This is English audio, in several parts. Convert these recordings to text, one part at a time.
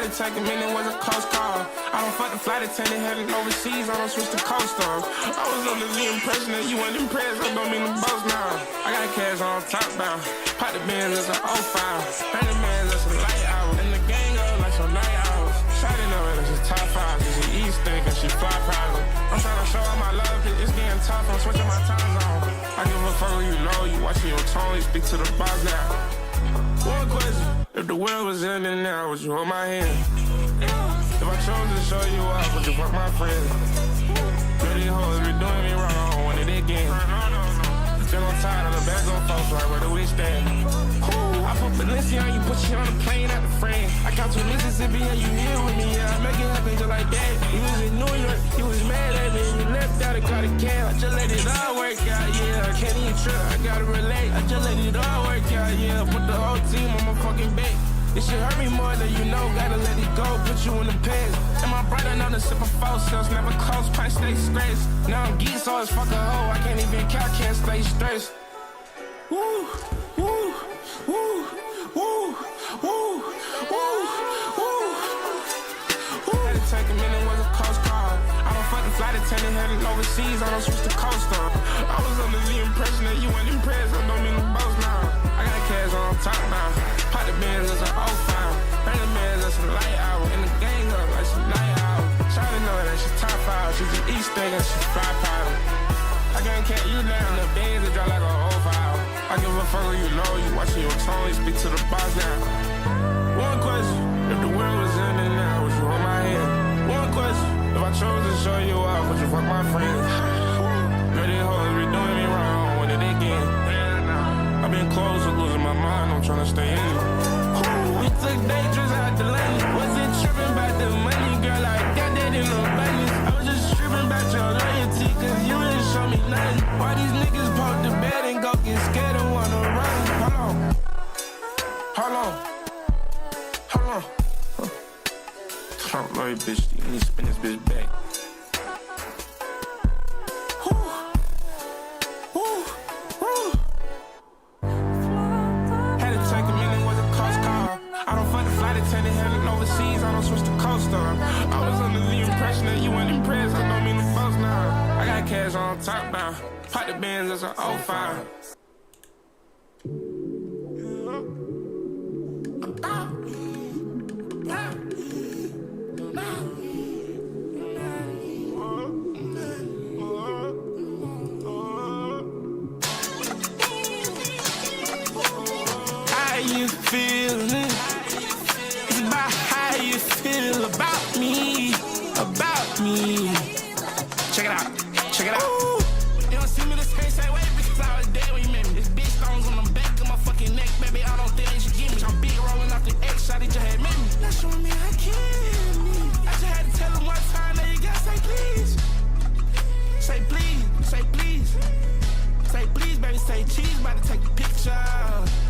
to take a minute, was a close call. I don't fuck the flight attendant, heading overseas, I don't switch the coasters. I was under the impression that you weren't impressed, I don't mean to boast now. I got cash on top bound, pop the Benz, that's an 05. 30 man, that's a light hour, and the gang up like some night hours. Shawty know it, that's just top 5, cause she eats thick and she fly private. I'm trying to show all my love, cause it's getting tough, I'm switching my time zone. I give a fuck who you know, you watching your tone, you speak to the boss now. One question, if the world was ending now, would you hold my hand? If I chose to show you off, would you fuck my friend? Dirty hoes be doing me wrong, when it again. Still on tired of the back on folks, right, where do we stand? I put Valencia on you, put you on the plane out the frame. I got to Mississippi and you here with me, yeah, I make it happen just like that. You was in New York, you was mad at me, you left out and got a cab. I just let it all work out, yeah, I can't even trip, I gotta relate. I just let it all work out, yeah, put the whole team on my fucking back. This shit hurt me more than you know, gotta let it go, put you in the past. And my brother know the sip of false cells, never close, punch, stay stressed. Now I'm geek, so it's fuck a hoe, I can't even count, can't stay stressed. Woo, woo, woo, woo, woo, woo, woo. Had to take a minute, was a close call. I don't fuck the flight attendant, heading overseas, I don't switch the coaster. I was under the impression that you weren't impressed, I don't mean to boast now. I got cash on top now, pop the Benz, that's an 05. 30 man, that's a light hour, and the gang up like some night hour. Shawty know that she top 5, she just eats steak and she fly powder. I can't cat you down, the Benz that drop like a 05. I give a fuck who you know, you watching your tone, you speak to the boss now. One question, if the world was ending now, would you hold my hand? One question, if I chose to show you off, would you fuck my friends? Dirty hoes be doing me wrong, when it again. I've been close to losing my mind, I'm trying to stay in it. We took day trips out to London, wasn't tripping about the money, girl, I got that in abundance. I was just tripping about your loyalty, cause you didn't show me nothing. Why these niggas poke the bed and go get scared and wanna run? Hold on, hold on, hold on. Hold on, Lord, bitch, you need to spin this bitch back. Overseas, I don't switch the coaster. I was under the impression that you weren't impressed, I don't mean to boast now. I got cash on top now, pop the Benz, that's an 05. How you feeling? It's about how you feel about me, about me. Check it out, check it out. Ooh. You don't see me the same way because I was dead when you met me. This bitch stones on the back of my fucking neck, baby. I don't think they should give me. I'm big rolling off the X shot, it just had met me. Not showing me I can't me. I just had to tell him one time that you gotta say please. Say please, say please. Say please, baby, say cheese, about to take a picture.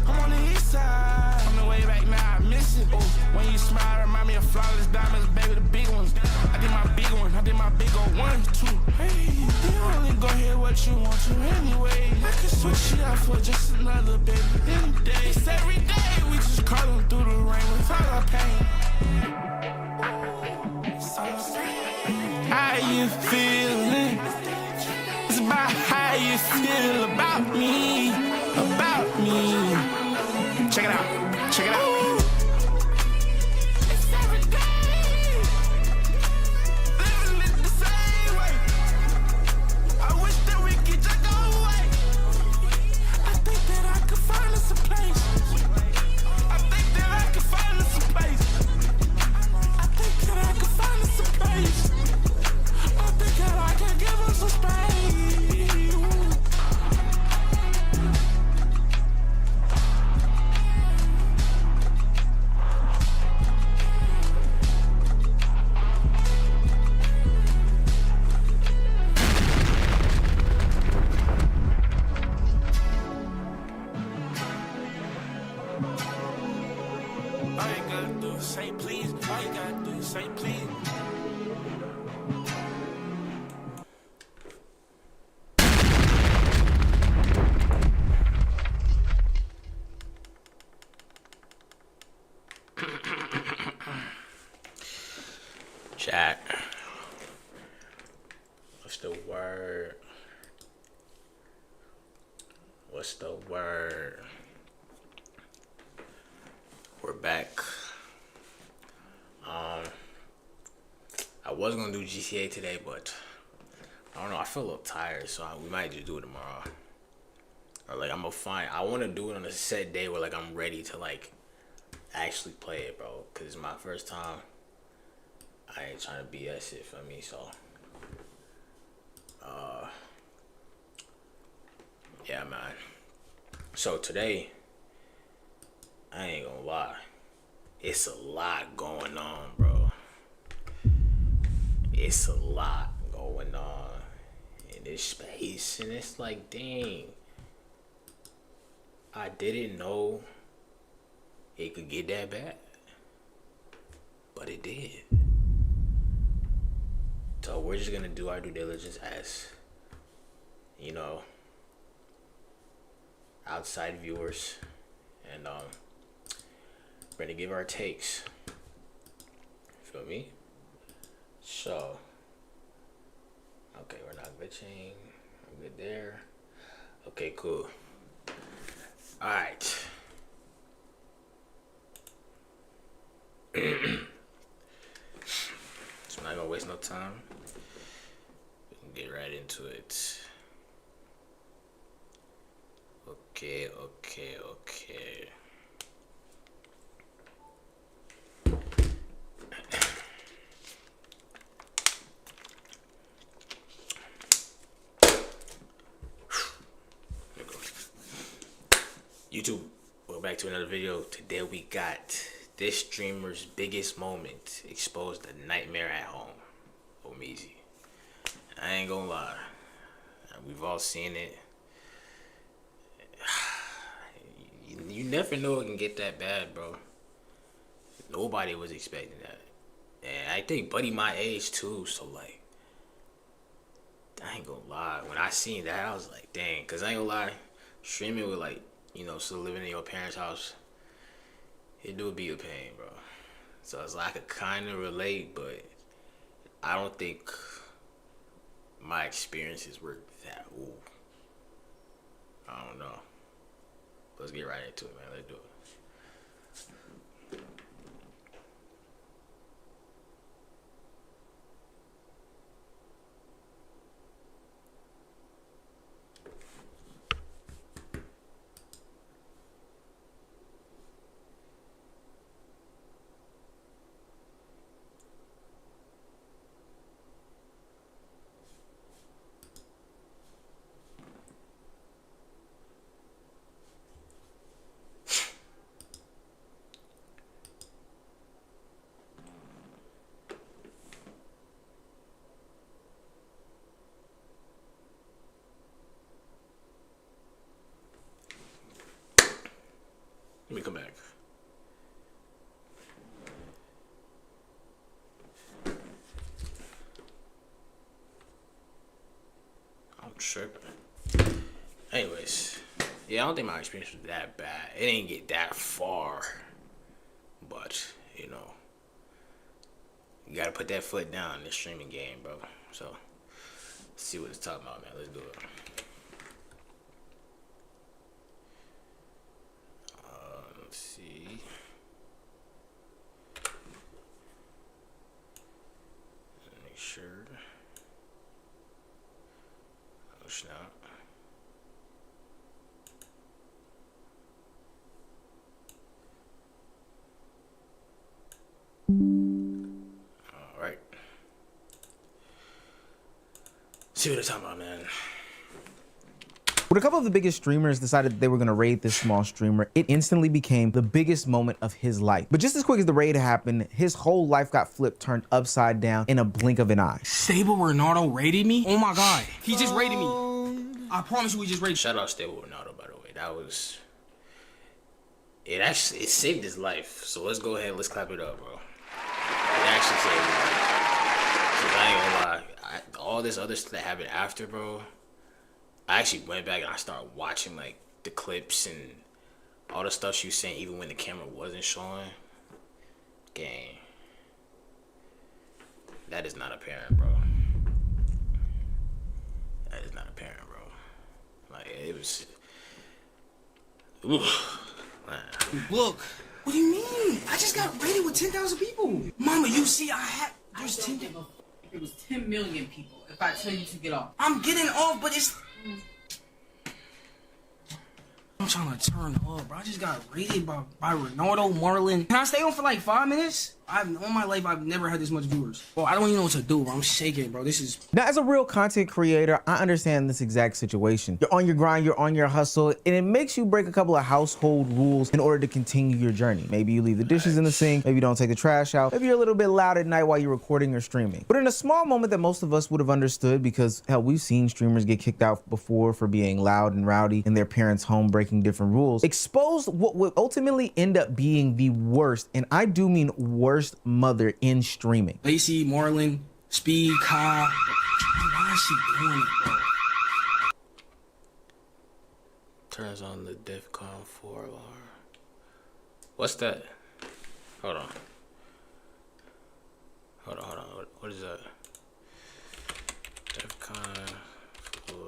I'm on the east side. On the way back now, I miss it. Oh, when you smile, remind me of flawless diamonds, baby, the big ones. I did my big one, I did my big old 1, 2. Hey, you only go hear what you want to anyway. I can switch it out for just another baby in the day. It's every day, we just crawling through the rain with all our pain. How you feeling? It's about how you feel about me, about me. Check it out, check it out. It's every day, living it the same way. I wish that we could just go away. I think that I could find us a place. I think that I could find us a place. I think that I could find us a place. I think that I can give us a space. What's the word? We're back. I was gonna do GTA today, but I don't know. I feel a little tired, so we might just do it tomorrow. Or like I'm gonna find. I want to do it on a set day where like I'm ready to like actually play it, bro. Cause it's my first time. I ain't trying to BS it for me, so. Yeah, man. So today, I ain't gonna lie. It's a lot going on, bro. It's a lot going on in this space. And it's like, dang. I didn't know it could get that bad. But it did. So we're just gonna do our due diligence as, you know, outside viewers. And we're gonna give our takes. Feel me? So, okay, we're not glitching. I'm good there. Okay, cool. Alright. So I'm not gonna waste no time. We can get right into it. Okay. YouTube, welcome back to another video. Today we got this streamer's biggest moment exposed, the nightmare at home. Easy. I ain't gonna lie. We've all seen it. You never know it can get that bad, bro. Nobody was expecting that. And I think buddy my age too, so like, I ain't gonna lie. When I seen that, I was like, dang. Cause I ain't gonna lie, streaming with like, you know, still living in your parents' house, it do be a pain, bro. So it's like I could kind of relate, but I don't think my experiences were that. Ooh. I don't know. Let's get right into it, man. Let's do it. Let me come back. I'm tripping. Anyways, yeah, I don't think my experience was that bad. It didn't get that far. But, you know, you gotta put that foot down in this streaming game, bro. So, let's see what it's talking about, man. Let's do it. Let's see. Make sure. Oh, snap. All right. See what it's talking about, man. When a couple of the biggest streamers decided they were going to raid this small streamer, it instantly became the biggest moment of his life. But just as quick as the raid happened, his whole life got flipped, turned upside down in a blink of an eye. Stable Ronaldo raided me? Oh my god, he just raided me. I promise you he just raided. Shout out Stable Ronaldo, by the way. That was... It saved his life. So let's go ahead, let's clap it up, bro. It actually saved his life. 'Cause I ain't gonna lie. All this other stuff that happened after, bro, I actually went back and I started watching like the clips and all the stuff she was saying, even when the camera wasn't showing. Gang, that is not apparent, bro. That is not apparent, bro. Like it was Look, what do you mean? I just got raided with 10,000 people. Mama, you see, there's 10. It was 10 million people. If I tell you to get off, I'm getting off, but it's. I'm trying to turn up, bro. I just got raided by Ronaldo, Marlon. Can I stay on for like 5 minutes? All my life, I've never had this much viewers. Bro, I don't even know what to do, bro. I'm shaking, bro. This is... Now, as a real content creator, I understand this exact situation. You're on your grind, you're on your hustle, and it makes you break a couple of household rules in order to continue your journey. Maybe you leave the dishes in the sink, maybe you don't take the trash out, maybe you're a little bit loud at night while you're recording or streaming. But in a small moment that most of us would have understood, because hell, we've seen streamers get kicked out before for being loud and rowdy in their parents' home, breaking different rules, exposed what would ultimately end up being the worst, and I do mean worst, mother in streaming. Lacey, Marlon, Speed, Kai. Why is she doing it, bro? Turns on the d.i.f.f.e.r.e.n.t alarm. What's that? Hold on. What is that? d.i.f.f.e.r.e.n.t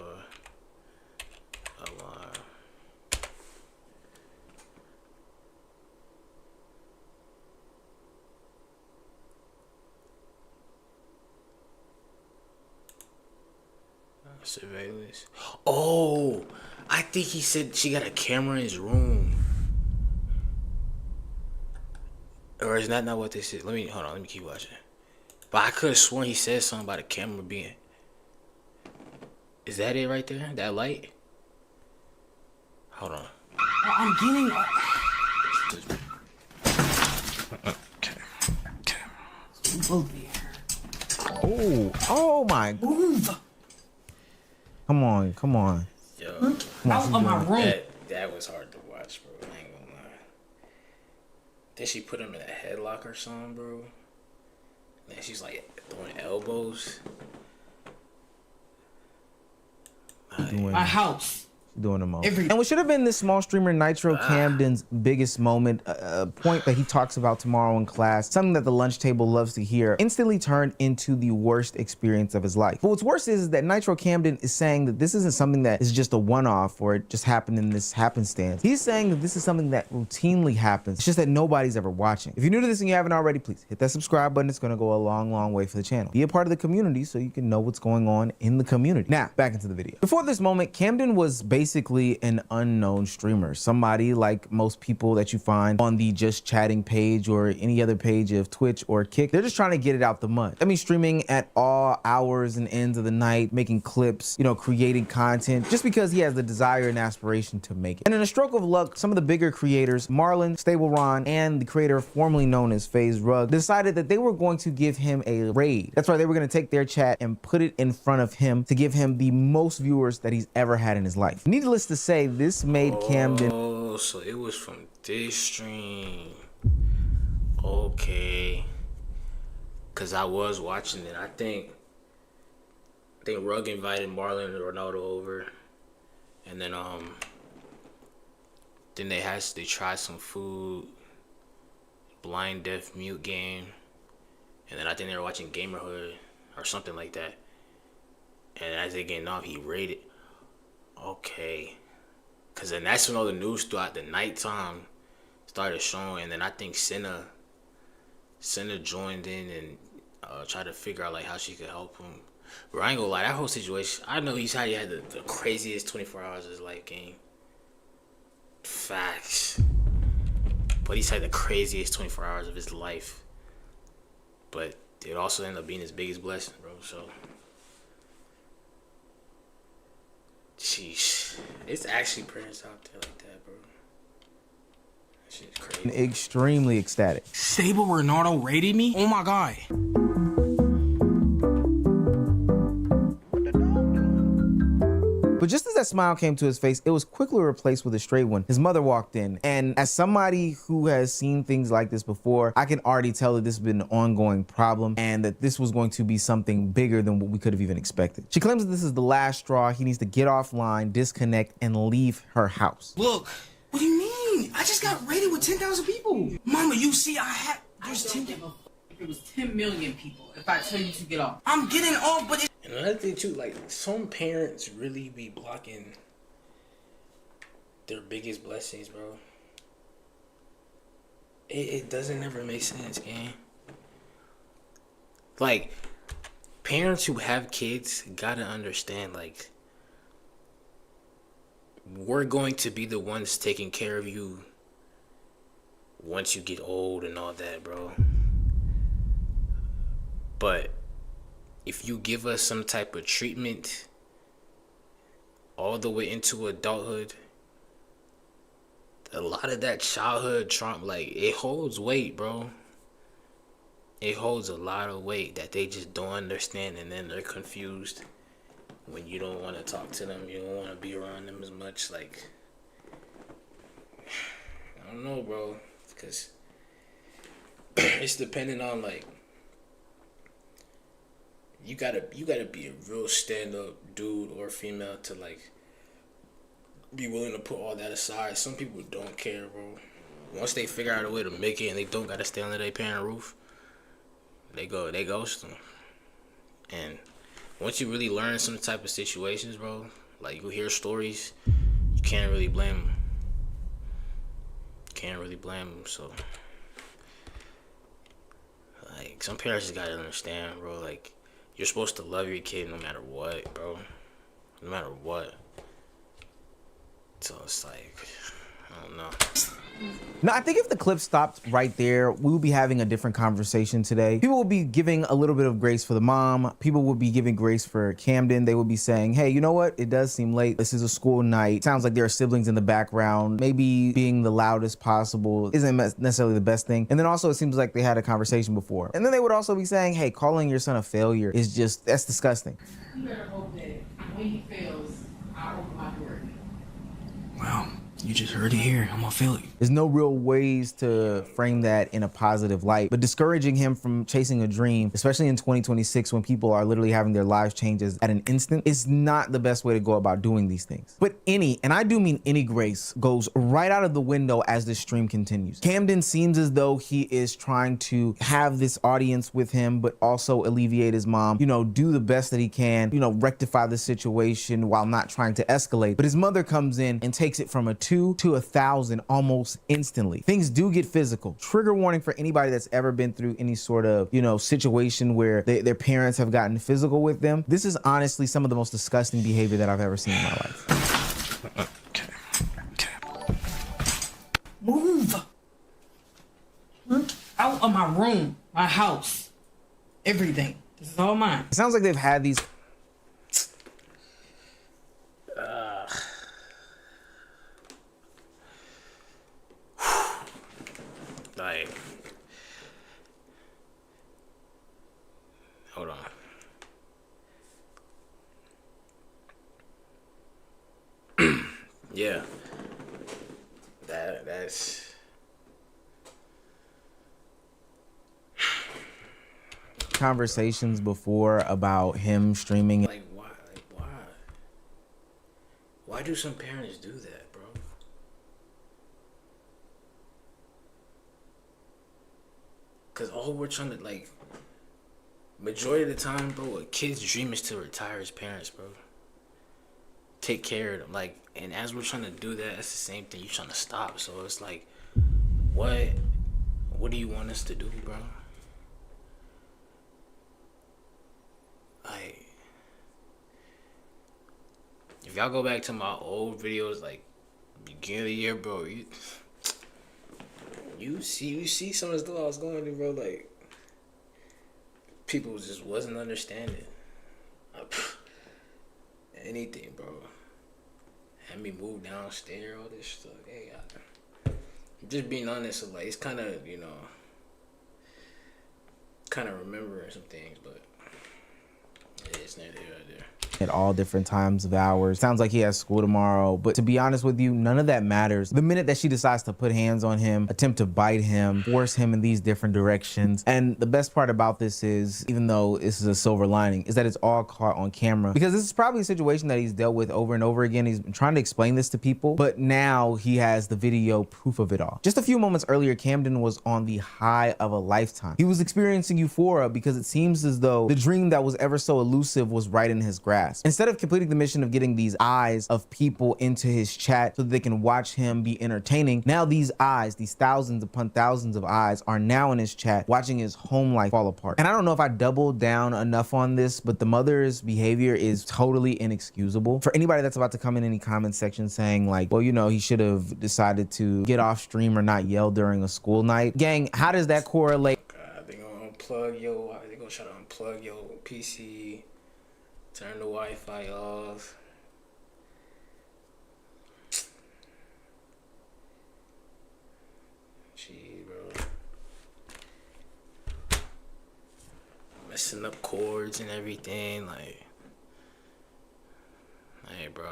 alarm. Surveillance. Oh, I think he said she got a camera in his room. Or is that not what they said? Hold on, let me keep watching. But I could have sworn he said something about a camera being. Is that it right there? That light? Hold on. I'm getting. Oh my. Move. Come on. Yo, Out of my room. that was hard to watch, bro. I ain't gonna lie. Then she put him in a headlock or something, bro. And she's like throwing elbows. My house. Doing the most. And what should have been this small streamer Nitro Camden's biggest moment, a point that he talks about tomorrow in class, something that the lunch table loves to hear, instantly turned into the worst experience of his life. But what's worse is that Nitro Camden is saying that this isn't something that is just a one-off or it just happened in this happenstance. He's saying that this is something that routinely happens. It's just that nobody's ever watching. If you're new to this and you haven't already, please hit that subscribe button. It's going to go a long, long way for the channel. Be a part of the community so you can know what's going on in the community. Now, back into the video. Before this moment, Camden was basically an unknown streamer, somebody like most people that you find on the Just Chatting page or any other page of Twitch or Kick. They're just trying to get it out the mud. I mean, streaming at all hours and ends of the night, making clips, you know, creating content, just because he has the desire and aspiration to make it. And in a stroke of luck, some of the bigger creators, Marlon, Ron, and the creator formerly known as foryou, decided that they were going to give him a raid. That's right, they were going to take their chat and put it in front of him to give him the most viewers that he's ever had in his life. Needless to say, this made Camden. Oh, so it was from this stream. Okay. Cause I was watching it. I think Rug invited Marlon and Ronaldo over, and then they tried some food, blind deaf mute game, and then I think they were watching Gamerhood or something like that. And as they getting off, he raided. Okay. Cause then that's when all the news throughout the nighttime started showing, and then I think Senna joined in and tried to figure out like how she could help him. But I ain't gonna lie, that whole situation, I know he had the craziest 24 hours of his life game. Facts. But he's had the craziest 24 hours of his life. But it also ended up being his biggest blessing, bro. So sheesh. It's actually parents out there like that, bro. That shit's crazy. Extremely ecstatic. Stable Ronaldo raided me? Oh my god. But just as that smile came to his face, it was quickly replaced with a straight one. His mother walked in, and as somebody who has seen things like this before, I can already tell that this has been an ongoing problem and that this was going to be something bigger than what we could have even expected. She claims that this is the last straw. He needs to get offline, disconnect, and leave her house. Look, what do you mean? I just got raided with 10,000 people. Mama, you see, there's 10. It was 10 million people. If I tell you to get off, I'm getting off, but And another thing too, like some parents really be blocking their biggest blessings, bro. It doesn't ever make sense, gang. Like, parents who have kids gotta understand, like, we're going to be the ones taking care of you once you get old and all that, bro. But if you give us some type of treatment all the way into adulthood, a lot of that childhood trauma, like, it holds weight, bro. It holds a lot of weight that they just don't understand, and then they're confused when you don't want to talk to them, you don't want to be around them as much. Like, I don't know, bro, because it's dependent on, like, you gotta be a real stand-up dude or female to, like, be willing to put all that aside. Some people don't care, bro. Once they figure out a way to make it and they don't gotta stay under their parent roof, they ghost them. And once you really learn some type of situations, bro, like, you hear stories, you can't really blame them. So, like, some parents just gotta understand, bro, like, you're supposed to love your kid no matter what, bro. No matter what. So it's like, I don't know. Now, I think if the clip stopped right there, we would be having a different conversation today. People would be giving a little bit of grace for the mom. People would be giving grace for Camden. They would be saying, hey, you know what? It does seem late. This is a school night. Sounds like there are siblings in the background. Maybe being the loudest possible isn't necessarily the best thing. And then also, it seems like they had a conversation before. And then they would also be saying, hey, calling your son a failure is just, that's disgusting. You better hope that when he fails, I open my door. Wow. You just heard it here. I'm gonna feel it. There's no real ways to frame that in a positive light, but discouraging him from chasing a dream, especially in 2026 when people are literally having their lives changes at an instant, is not the best way to go about doing these things. But any, and I do mean any, grace goes right out of the window as this stream continues. Camden seems as though he is trying to have this audience with him, but also alleviate his mom, you know, do the best that he can, you know, rectify the situation while not trying to escalate. But his mother comes in and takes it from a 2 to 1,000 almost instantly. Things do get physical. Trigger warning for anybody that's ever been through any sort of, you know, situation where their parents have gotten physical with them. This is honestly some of the most disgusting behavior that I've ever seen in my life. Okay. Move out of my room, my house, everything. This is all mine. It sounds like they've had these like, hold on. Yeah. That's conversations before about him streaming. like, why? Why do some parents do that, bro? Cause all we're trying to, like, majority of the time, bro, a kid's dream is to retire his parents, bro. Take care of them, like, and as we're trying to do that, that's the same thing you're trying to stop. So it's like, what do you want us to do, bro? Like, if y'all go back to my old videos, like, beginning of the year, bro, you see some of the stuff I was going through, bro. Like, people just wasn't understanding anything, bro. Had me move downstairs, all this stuff. Hey, just being honest, so, like, it's kind of, you know, kind of remembering some things, but it's neither here nor there. At all different times of hours. Sounds like he has school tomorrow, but to be honest with you, none of that matters. The minute that she decides to put hands on him, attempt to bite him, force him in these different directions. And the best part about this is, even though this is a silver lining, is that it's all caught on camera, because this is probably a situation that he's dealt with over and over again. He's been trying to explain this to people, but now he has the video proof of it all. Just a few moments earlier, Camden was on the high of a lifetime. He was experiencing euphoria because it seems as though the dream that was ever so elusive was right in his grasp. task. Instead of completing the mission of getting these eyes of people into his chat so that they can watch him be entertaining, now these eyes, these thousands upon thousands of eyes, are now in his chat watching his home life fall apart. And I don't know if I doubled down enough on this, but the mother's behavior is totally inexcusable. For anybody that's about to come in any comment section saying like, well, you know, he should have decided to get off stream or not yell during a school night. Gang, how does that correlate? They gonna they gonna try to unplug your PC, turn the Wi-Fi off. Gee, bro. Messing up cords and everything, like, hey, bro.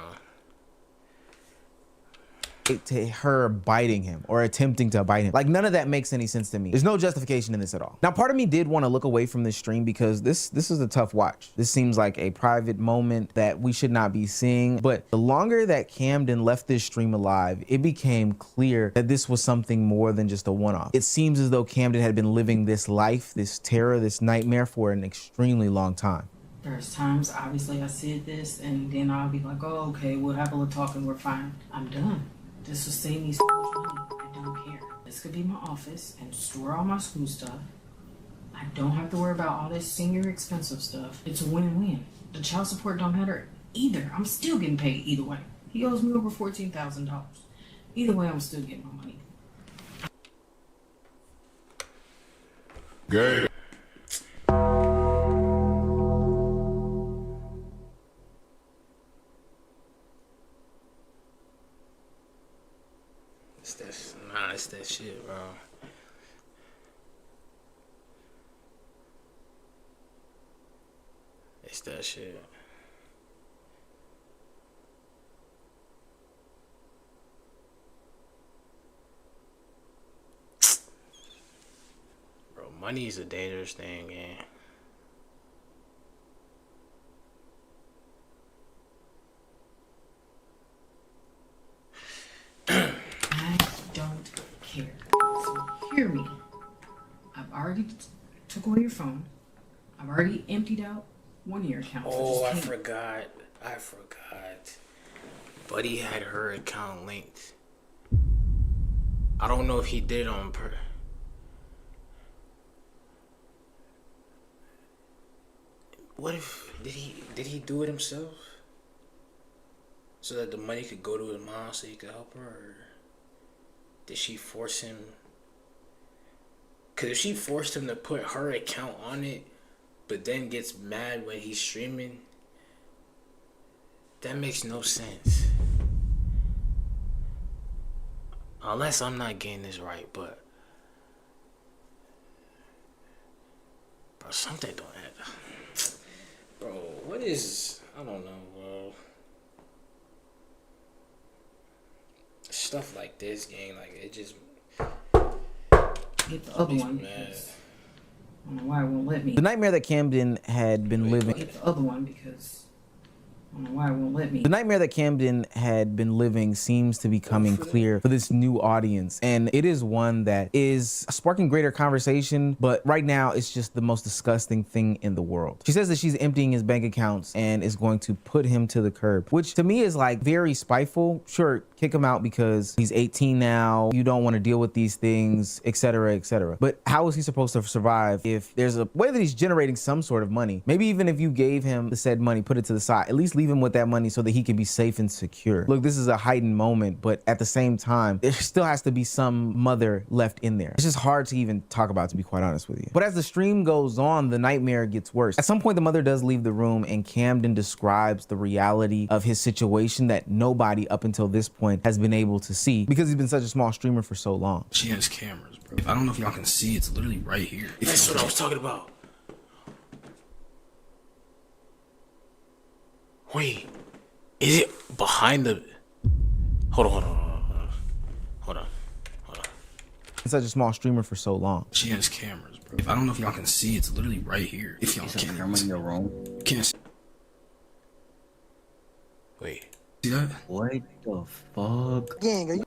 To her biting him or attempting to bite him. Like, none of that makes any sense to me. There's no justification in this at all. Now, part of me did want to look away from this stream because this is a tough watch. This seems like a private moment that we should not be seeing. But the longer that Camden left this stream alive, it became clear that this was something more than just a one-off. It seems as though Camden had been living this life, this terror, this nightmare for an extremely long time. There's times, obviously, I said this, and then I'll be like, oh, okay, we'll have a little talk and we're fine. I'm done. This will save me so much money. I don't care. This could be my office and store all my school stuff. I don't have to worry about all this senior expensive stuff. It's a win-win. The child support don't matter either. I'm still getting paid either way. He owes me over $14,000. Either way, I'm still getting my money. Good. It's that shit, bro. It's that shit. Bro, money is a dangerous thing, man. Care. So hear me. I've already took away your phone. I've already emptied out one of your accounts. Oh, I forgot. Buddy had her account linked. I don't know if he did it on What if did he do it himself? So that the money could go to his mom so he could help her, or did she force him? Because if she forced him to put her account on it, but then gets mad when he's streaming, that makes no sense. Unless I'm not getting this right, but bro, something don't add. Bro, what is, I don't know, bro. Stuff like this, gang, like, it just get the other one because I don't know why it won't let me. The nightmare that Camden had been living. Get the other one because I don't know why it won't let me. The nightmare that Camden had been living seems to be coming clear for this new audience, and it is one that is sparking greater conversation, but right now it's just the most disgusting thing in the world. She says that she's emptying his bank accounts and is going to put him to the curb, which to me is like very spiteful. Sure, kick him out because he's 18 now, you don't want to deal with these things, etc., etc. But how is he supposed to survive if there's a way that he's generating some sort of money? Maybe even if you gave him the said money, put it to the side, at least leave him with that money so that he can be safe and secure. Look, this is a heightened moment, but at the same time, there still has to be some mother left in there. It's just hard to even talk about, to be quite honest with you. But as the stream goes on, the nightmare gets worse. At some point, the mother does leave the room and Camden describes the reality of his situation that nobody up until this point has been able to see because he's been such a small streamer for so long. She has cameras, bro. I don't know if y'all can see, it's literally right here. That's what I was talking about. Wait, is it behind the? Hold on. He's such a small streamer for so long. She has cameras, bro. I don't know if y'all can see, it's literally right here. If y'all can. Camera in your room. Can't see. Wait. See that? What the fuck? Gang, are you?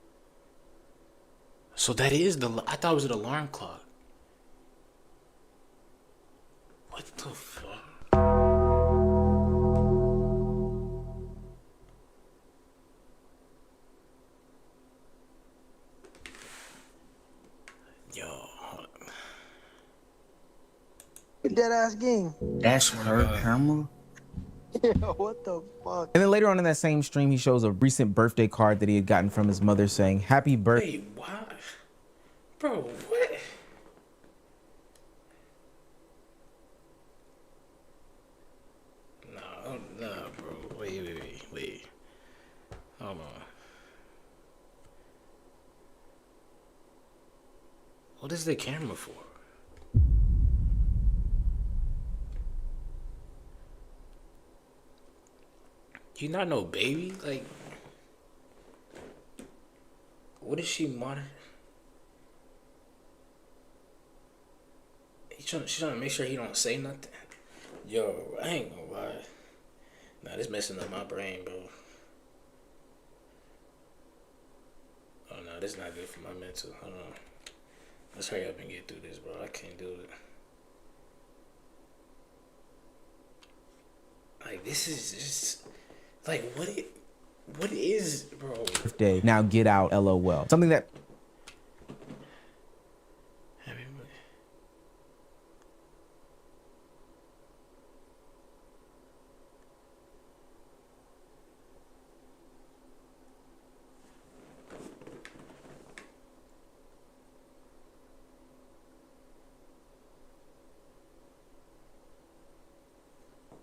So that is the. I thought it was an alarm clock. What the fuck? dead ass game. That's her camera? Yeah, what the fuck? And then later on in that same stream, he shows a recent birthday card that he had gotten from his mother saying, "Happy birthday." Wait, why? Bro, what? Nah, bro. Wait. Hold on. What is the camera for? You not no baby? Like, what is she monitoring? She's trying to make sure he don't say nothing. Yo, I ain't gonna lie. Nah, this messing up my brain, bro. Oh no, this not good for my mental. Hold on. Let's hurry up and get through this, bro. I can't do it. Like, this is just like what is, bro? Birthday. Now get out, LOL. Something that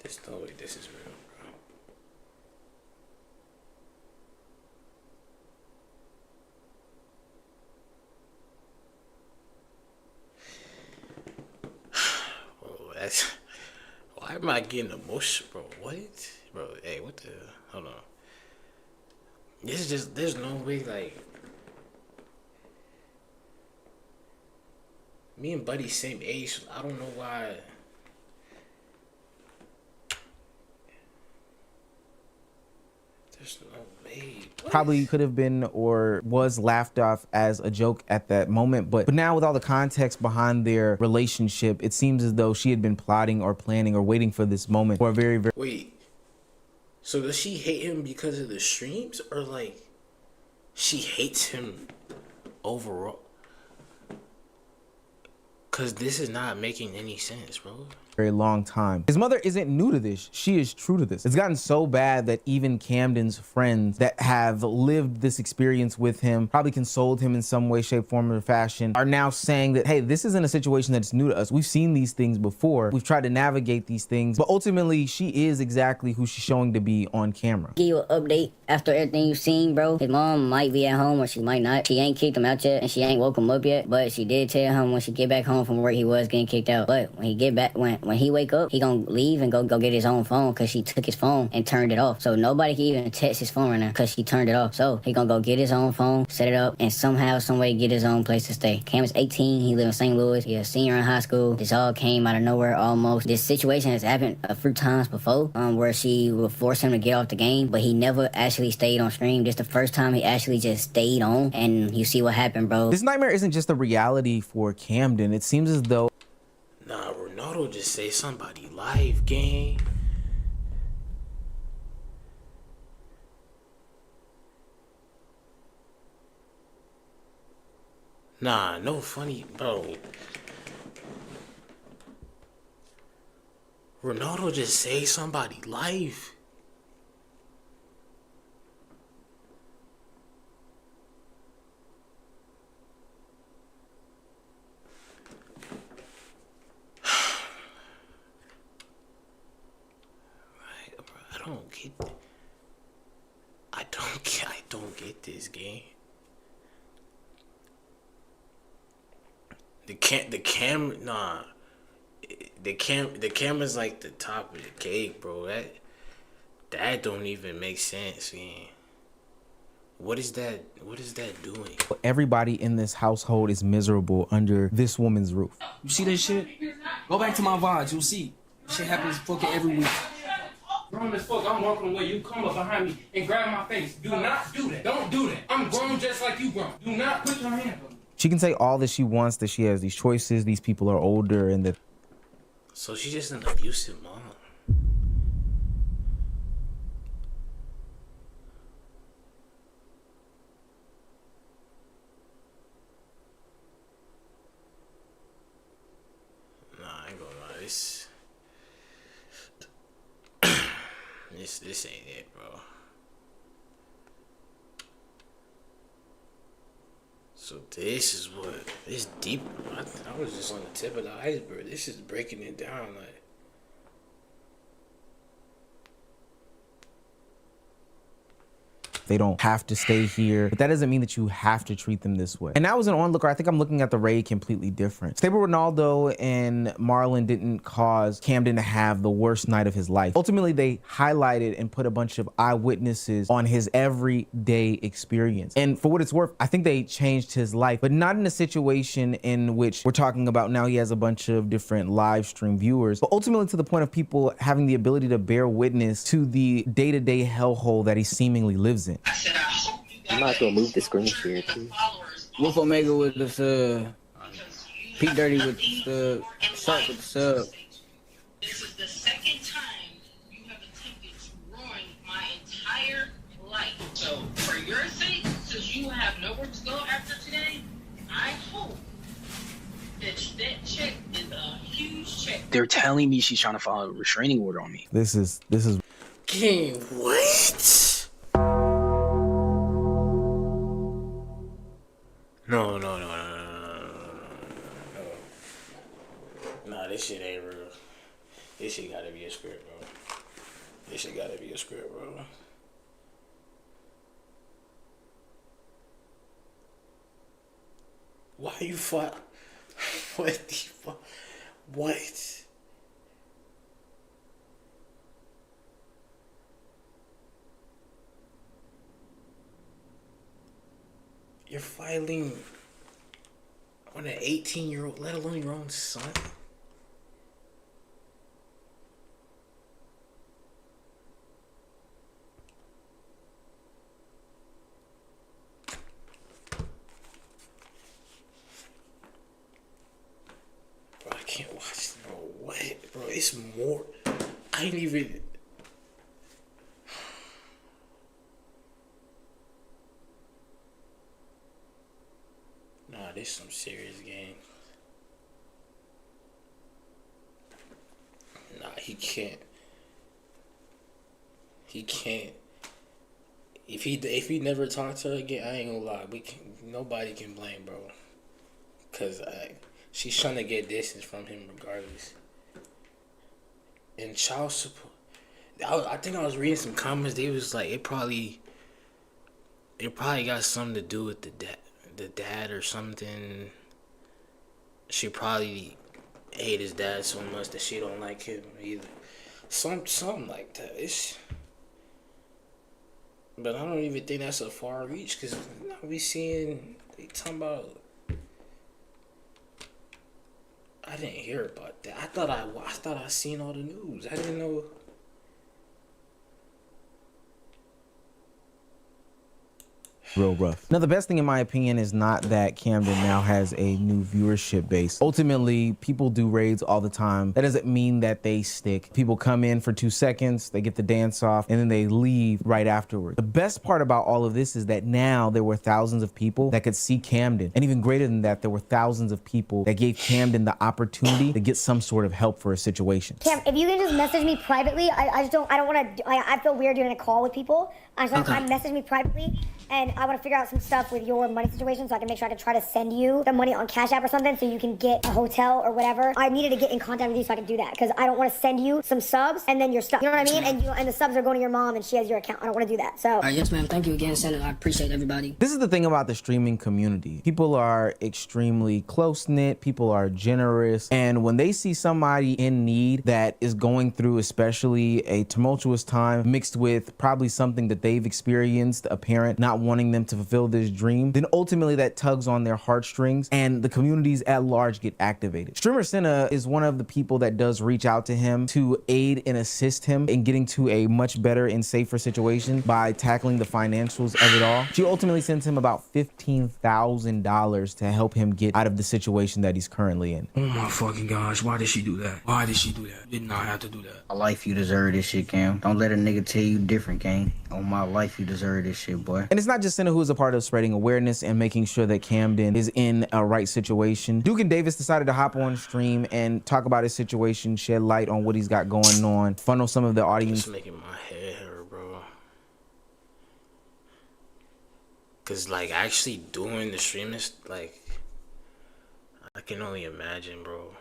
There's no way this is real, bro. Bro, that's why am I getting emotional, bro? What, bro? Hey, what the? Hold on. This is just. There's no way, like. Me and Buddy same age. I don't know why. There's no way. What? probably could have been or was laughed off as a joke at that moment. But now with all the context behind their relationship, it seems as though she had been plotting or planning or waiting for this moment for a very, very. Wait. So does she hate him because of the streams, or like she hates him overall? Cause this is not making any sense, bro. Very long time. His mother isn't new to this. She is true to this. It's gotten so bad that even Camden's friends that have lived this experience with him, probably consoled him in some way, shape, form, or fashion, are now saying that, hey, this isn't a situation that's new to us. We've seen these things before. We've tried to navigate these things, but ultimately she is exactly who she's showing to be on camera. Give you an update after everything you've seen, bro. His mom might be at home or she might not. She ain't kicked him out yet and she ain't woke him up yet, but she did tell him when she get back home from work he was getting kicked out. But when he get back, when he wake up, he gonna leave and go get his own phone because she took his phone and turned it off. So nobody can even text his phone right now because she turned it off. So he gonna go get his own phone, set it up, and somehow, some way get his own place to stay. Cam is 18. He live in St. Louis. He a senior in high school. This all came out of nowhere almost. This situation has happened a few times before, where she would force him to get off the game, but he never actually stayed on stream. This the first time he actually just stayed on, and you see what happened, bro. This nightmare isn't just a reality for Camden. It seems as though Nah, Ronaldo just say somebody live game. Nah, no funny, bro. Ronaldo just say somebody live. I don't get. I don't get this game. The camera, nah. The camera's like the top of the cake, bro. That don't even make sense, man. What is that doing? everybody in this household is miserable under this woman's roof. You see this shit? Go back to my VODs, you'll see. Shit happens fucking every week. Grown as fuck, I'm walking away, you come up behind me and grab my face. Do not do that. Don't do that. I'm grown just like you grown. Do not put your hand on me. She can say all that she wants, that she has these choices, these people are older, and that. So she's just an abusive mom. Nah, I ain't gonna lie. This ain't it, bro. So this is what it's deep. I was just on the tip of the iceberg. This is breaking it down, like. They don't have to stay here, but that doesn't mean that you have to treat them this way. And now as an onlooker, I think I'm looking at the raid completely different. Stable Ronaldo and Marlon didn't cause Camden to have the worst night of his life. Ultimately, they highlighted and put a bunch of eyewitnesses on his everyday experience. And for what it's worth, I think they changed his life, but not in a situation in which we're talking about now he has a bunch of different live stream viewers, but ultimately to the point of people having the ability to bear witness to the day-to-day hellhole that he seemingly lives in. I might as well move the screen share too. Wolf Omega with the Pete Dirty with the Shark with the sub. This is the second time you have attempted to ruin my entire life. So, for your sake, since you have nowhere to go after today, I hope that check is a huge check. They're telling me she's trying to file a restraining order on me. This is King, what? No. Nah, this shit ain't real. This shit gotta be a script, bro. This shit gotta be a script, bro. Why you fuck? What the fuck? What? You're filing on an 18-year-old, let alone your own son? Bro, I can't watch, bro. What? Bro, it's more. I ain't even. Nah, this some serious game. Nah, he can't. He can't. If he never talked to her again, I ain't gonna lie. Nobody can blame, bro. Cause she's trying to get distance from him regardless. And child support. I think I was reading some comments. They was like, it probably got something to do with the dad or something. She probably hate his dad so much that she don't like him either. Something like that. But I don't even think that's a far reach, because now we seeing they talking about. I didn't hear about that. I thought I seen all the news. I didn't know. real rough. Now, the best thing in my opinion is not that Camden now has a new viewership base. Ultimately, people do raids all the time. That doesn't mean that they stick. People come in for 2 seconds, they get the dance off, and then they leave right afterward. The best part about all of this is that now there were thousands of people that could see Camden. And even greater than that, there were thousands of people that gave Camden the opportunity to get some sort of help for a situation. Cam, if you can just message me privately, I don't want to, I feel weird doing a call with people. I message me privately, and I want to figure out some stuff with your money situation so I can make sure I can try to send you the money on Cash App or something so you can get a hotel or whatever. I needed to get in contact with you so I can do that because I don't want to send you some subs and then your stuff. You know what I mean? And the subs are going to your mom and she has your account. I don't want to do that. So. Yes, ma'am. Thank you again, Senator. I appreciate everybody. This is the thing about the streaming community. People are extremely close-knit. People are generous. And when they see somebody in need that is going through especially a tumultuous time mixed with probably something that they've experienced, a parent not wanting them to fulfill this dream, then ultimately that tugs on their heartstrings and the communities at large get activated. Streamer Senna is one of the people that does reach out to him to aid and assist him in getting to a much better and safer situation by tackling the financials of it all. She ultimately sends him about $15,000 to help him get out of the situation that he's currently in. Oh my fucking gosh, why did she do that? Why did she do that? Did not have to do that. My life, you deserve this shit, Cam. Don't let a nigga tell you different, gang. On my life, you deserve this shit, boy. And it's not just Senna who is a part of spreading awareness and making sure that Camden is in a right situation. Duke and Davis decided to hop on stream and talk about his situation, shed light on what he's got going on, funnel some of the audience. It's making my head Cause like actually doing the streaming, like I can only imagine, bro.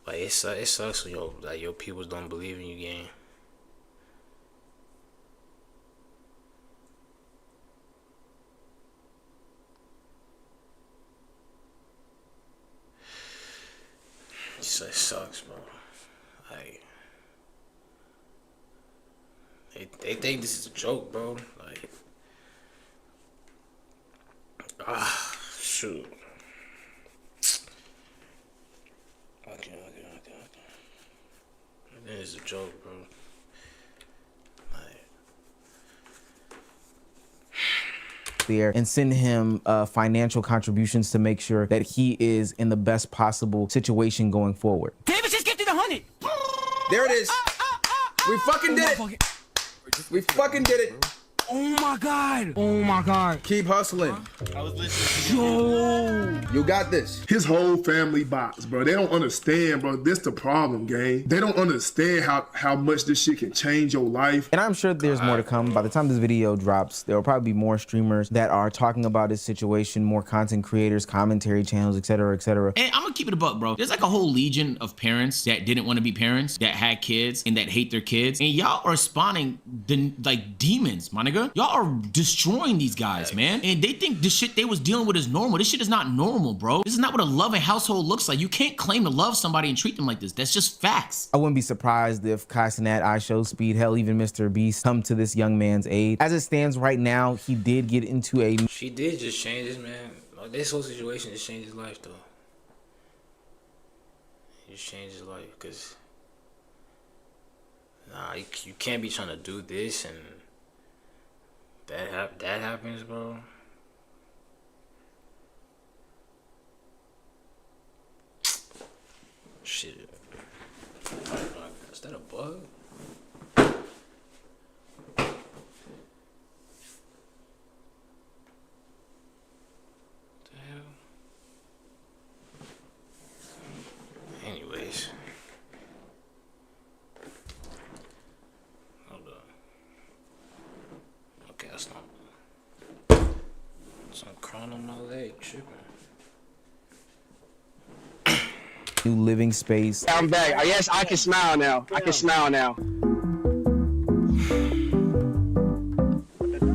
Like it sucks when your people don't believe in you, gang. It sucks, bro. Like they think this is a joke, bro. Like shoot. Okay. That is a joke, bro. There and send him financial contributions to make sure that he is in the best possible situation going forward. Davis just gifted 100. There it is. We fucking did it. We fucking did it. Oh my god. Oh my god. Keep hustling. I was listening. Yo. You got this. His whole family box, bro. They don't understand, bro. This the problem, gang. They don't understand how much this shit can change your life. And I'm sure there's more to come. By the time this video drops, there will probably be more streamers that are talking about his situation, more content creators, commentary channels, etc., etc. And I'm gonna keep it a buck, bro. There's like a whole legion of parents that didn't want to be parents, that had kids, and that hate their kids. And y'all are spawning like demons, my nigga. Y'all are destroying these guys, man. And they think the shit they was dealing with is normal. This shit is not normal, bro. This is not what a loving household looks like. You can't claim to love somebody and treat them like this. That's just facts. I wouldn't be surprised if Kai Cenat, iShowSpeed, hell, even Mr. Beast come to this young man's aid. As it stands right now, he did get into a... She did just change this, man. Like, this whole situation just changed his life, though. It just changed his life, because... Nah, you can't be trying to do this and... That happens, bro. Shit. Is that a bug? Anyways. Hold on. Okay, that's not. Some crown on my leg, tripping. new living space. I'm back. Yes, I can smile now. I can smile now.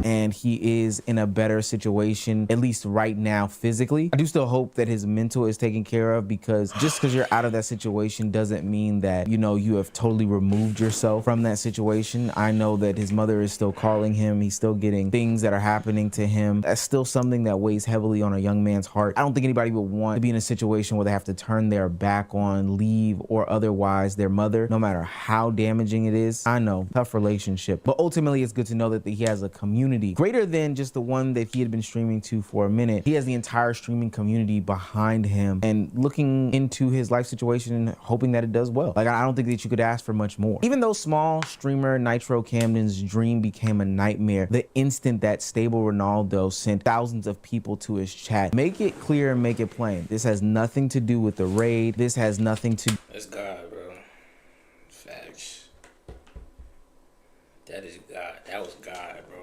And he is in a better situation, at least right now, physically. I do still hope that his mental is taken care of, because just because you're out of that situation doesn't mean that, you know, you have totally removed yourself from that situation. I know that his mother is still calling him. He's still getting things that are happening to him. That's still something that weighs heavily on a young man's heart. I don't think anybody would want to be in a situation where they have to turn their back on, leave, or otherwise their mother, no matter how damaging it is. I know, tough relationship, but ultimately it's good to know that he has a community greater than just the one that he had been streaming to for a minute. He has the entire streaming community behind him and looking into his life situation and hoping that it does well. Like, I don't think that you could ask for much more. Even though small streamer Nitro Camden's dream became a nightmare the instant that Stable Ronaldo sent thousands of people to his chat, make it clear and make it plain. This has nothing to do with the raid. This has nothing to... That's God, bro. Facts. That is God. That was God, bro.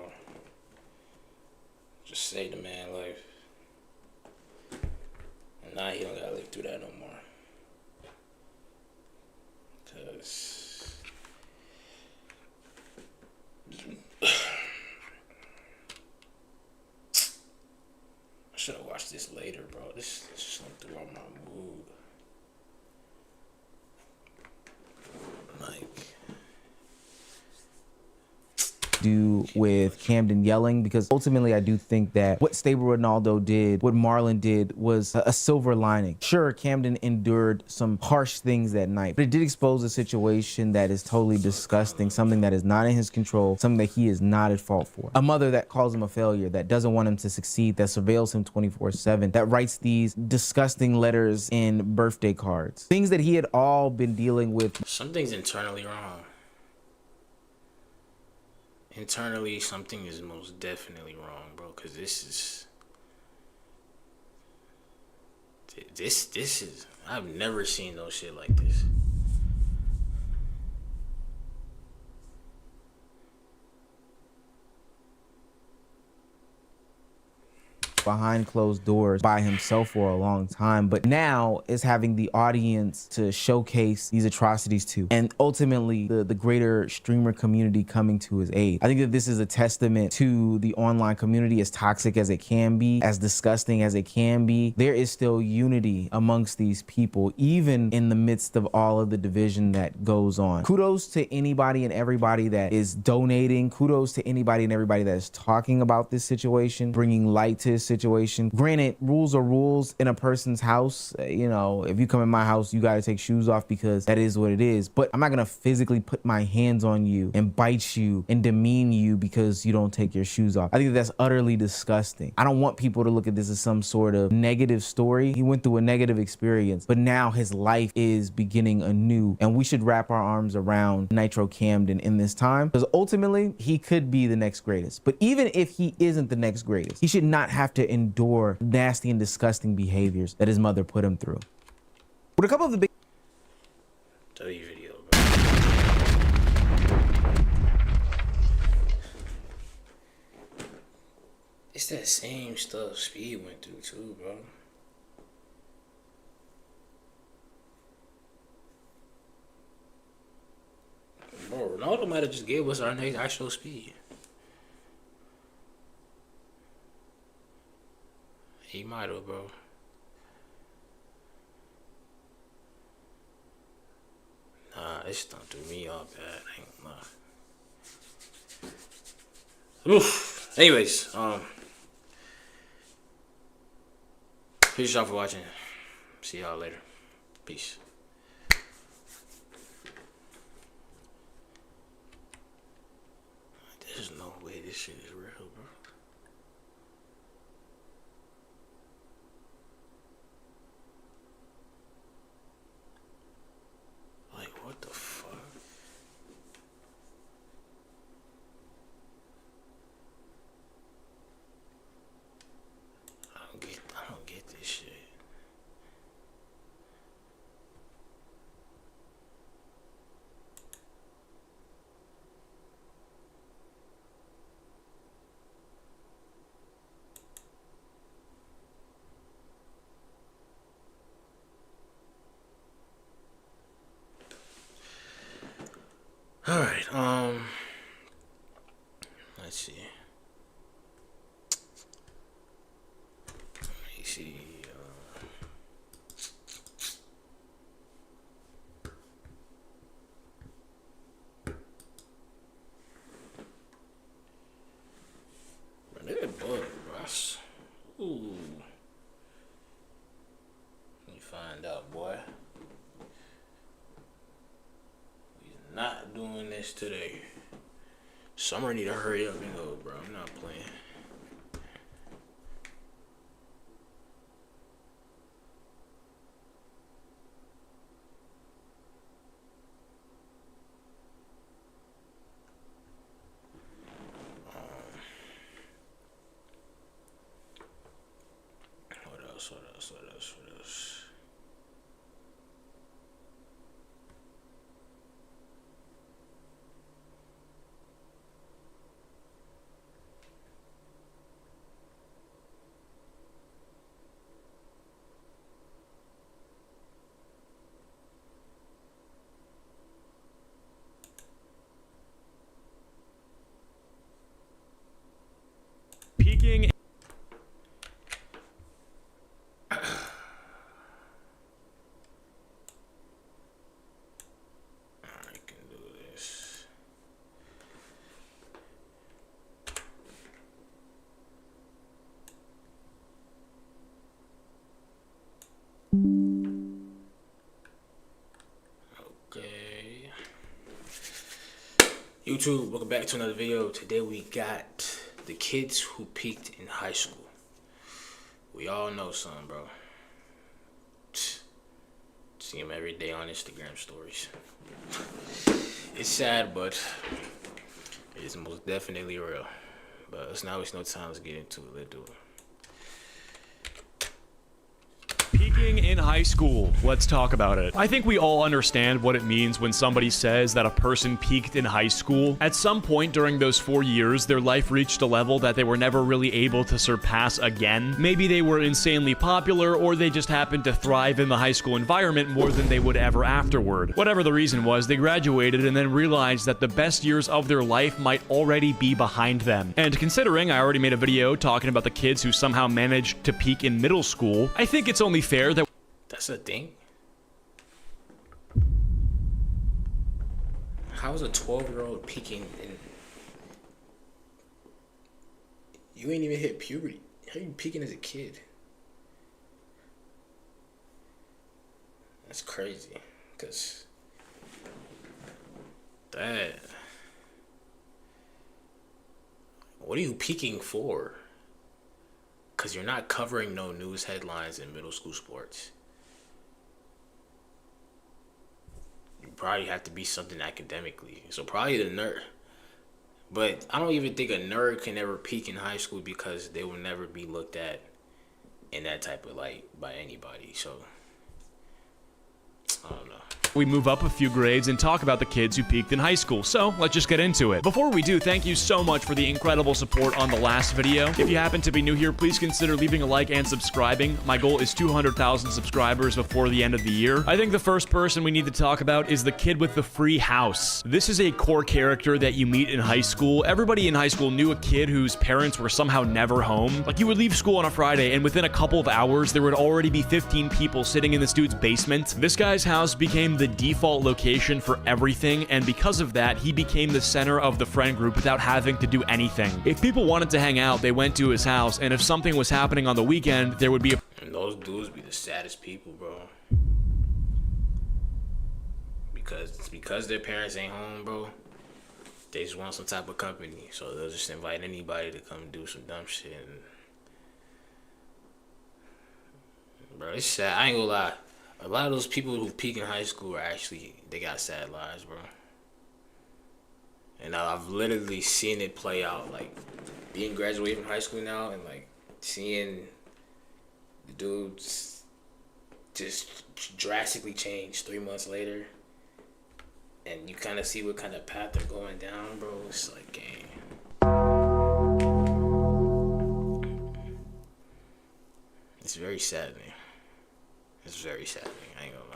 Just saved the man's life. And now he don't gotta live through that no more. Cause I should have watched this later, bro. This just went through all my mood. Like, do with Camden yelling, because ultimately I do think that what Stable Ronaldo did, what Marlon did, was a silver lining. Sure, Camden endured some harsh things that night, but it did expose a situation that is totally disgusting, something that is not in his control, something that he is not at fault for. A mother that calls him a failure, that doesn't want him to succeed, that surveils him 24/7, that writes these disgusting letters in birthday cards. Things that he had all been dealing with. something's internally wrong. Internally, something is most definitely wrong, bro. Cause this is I've never seen no shit like this. Behind closed doors by himself for a long time, but now is having the audience to showcase these atrocities to, and ultimately the greater streamer community coming to his aid. I think that this is a testament to the online community, as toxic as it can be, as disgusting as it can be. There is still unity amongst these people, even in the midst of all of the division that goes on. Kudos to anybody and everybody that is donating. Kudos to anybody and everybody that is talking about this situation, bringing light to his situation. Granted, rules are rules in a person's house. You know, if you come in my house, you got to take shoes off because that is what it is. But I'm not going to physically put my hands on you and bite you and demean you because you don't take your shoes off. I think that's utterly disgusting. I don't want people to look at this as some sort of negative story. He went through a negative experience, but now his life is beginning anew, and we should wrap our arms around Nitro Camden in this time, because ultimately he could be the next greatest. But even if he isn't the next greatest, he should not have to endure nasty and disgusting behaviors that his mother put him through. With a couple of the big video, bro. It's that same stuff Speed went through too, bro. Bro, Ronaldo might have just gave us our next actual Speed. He might have, bro. Nah, this done threw me off bad. I ain't gonna lie. Oof. Anyways, appreciate y'all for watching. See y'all later. Peace. There's no way this shit is real, bro. Like, what the fuck? I don't get this shit. All right, let's see. Let me see. That bug, Ross. Ooh. Let me find out, boy. Not doing this today. Summer need to hurry up and go, bro. I'm not playing. What else? Peaking. Okay. YouTube, welcome back to another video. Today we got the kids who peaked in high school. We all know some, bro. See them every day on Instagram stories. It's sad, but it's most definitely real. But let's not waste no time. Let's get into it. Let's do it. Peaking Peaking in high school. Let's talk about it. I think we all understand what it means when somebody says that a person peaked in high school. At some point during those 4 years, their life reached a level that they were never really able to surpass again. Maybe they were insanely popular, or they just happened to thrive in the high school environment more than they would ever afterward. Whatever the reason was, they graduated and then realized that the best years of their life might already be behind them. And considering I already made a video talking about the kids who somehow managed to peak in middle school, I think it's only fair that... That's a thing? How is a 12-year-old peaking in... You ain't even hit puberty. How are you peaking as a kid? That's crazy. Because... that... What are you peaking for? Because you're not covering no news headlines in middle school sports. You probably have to be something academically. So probably the nerd. But I don't even think a nerd can ever peak in high school because they will never be looked at in that type of light by anybody. So, I don't know. We move up a few grades and talk about the kids who peaked in high school. So let's just get into it. Before we do, thank you so much for the incredible support on the last video. If you happen to be new here, please consider leaving a like and subscribing. My goal is 200,000 subscribers before the end of the year. I think the first person we need to talk about is the kid with the free house. This is a core character that you meet in high school. Everybody in high school knew a kid whose parents were somehow never home. Like, you would leave school on a Friday and within a couple of hours, there would already be 15 people sitting in this dude's basement. This guy's house became the default location for everything, and because of that, he became the center of the friend group without having to do anything. If people wanted to hang out, they went to his house, and if something was happening on the weekend, there would be a... And those dudes be the saddest people, bro. Because their parents ain't home, bro. They just want some type of company, so they'll just invite anybody to come do some dumb shit. And... bro, it's sad. I ain't gonna lie. A lot of those people who peak in high school are actually, they got sad lives, bro. And I've literally seen it play out, like, being graduated from high school now and, like, seeing the dudes just drastically change 3 months later. And you kind of see what kind of path they're going down, bro. It's like, gang. It's very saddening. It's very saddening, I ain't gonna lie.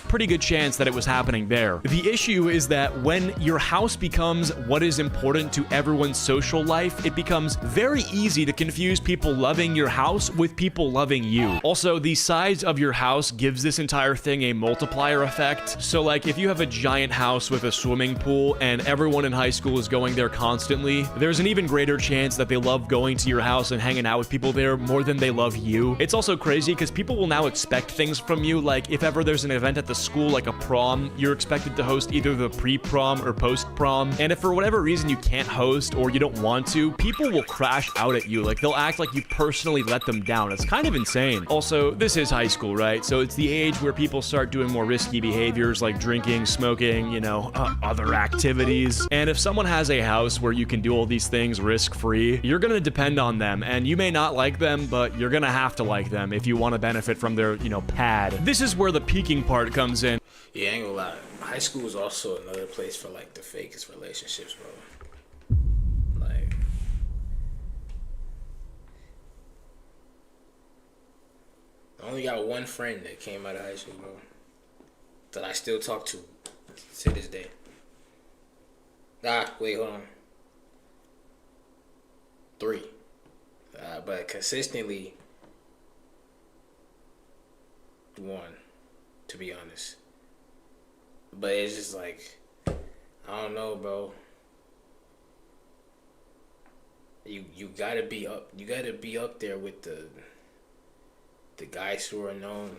Pretty good chance that it was happening there. The issue is that when your house becomes what is important to everyone's social life, it becomes very easy to confuse people loving your house with people loving you. Also, the size of your house gives this entire thing a multiplier effect. So, like, if you have a giant house with a swimming pool and everyone in high school is going there constantly, there's an even greater chance that they love going to your house and hanging out with people there more than they love you. It's also crazy because people will now expect things from you. Like, if ever there's an event at the school like a prom, you're expected to host either the pre-prom or post-prom. And if for whatever reason you can't host or you don't want to, people will crash out at you. Like, they'll act like you personally let them down. It's kind of insane. Also, this is high school, right? So it's the age where people start doing more risky behaviors like drinking, smoking, you know, other activities. And if someone has a house where you can do all these things risk-free, you're gonna depend on them. And you may not like them, but you're gonna have to like them if you want to benefit from their, you know, pad. This is where the peaking part comes in. Yeah, I ain't gonna lie. High school is also another place for, like, the fakest relationships, bro. Like, I only got one friend that came out of high school, bro, that I still talk to this day. Wait, hold on. 3. But consistently 1, to be honest. But it's just like, I don't know, bro. You gotta be up. You gotta be up there with the guys who are known.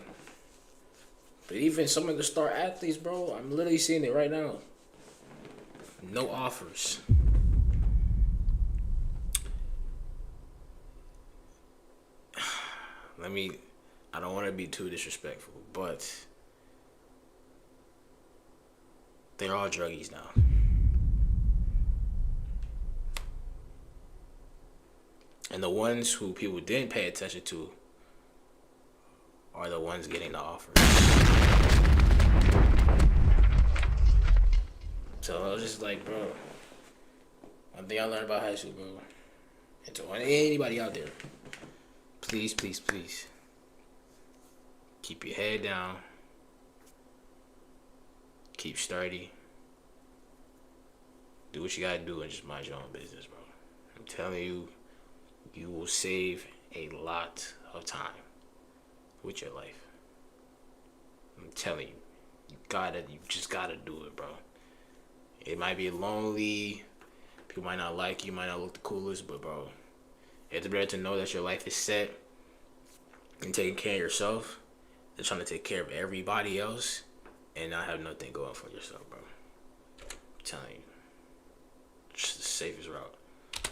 But even some of the star athletes, bro, I'm literally seeing it right now. No offers. I don't want to be too disrespectful, but they're all druggies now. And the ones who people didn't pay attention to are the ones getting the offers. So I was just like, bro, one thing I learned about high school, bro, and to anybody out there, please, please, please, keep your head down, keep sturdy, do what you gotta do, and just mind your own business, bro. I'm telling you, you will save a lot of time with your life. I'm telling you, you just gotta do it, bro. It might be lonely, people might not like you, might not look the coolest, but bro, it's better to know that your life is set and taking care of yourself than trying to take care of everybody else and not have nothing going for yourself, bro. I'm telling you, it's the safest route.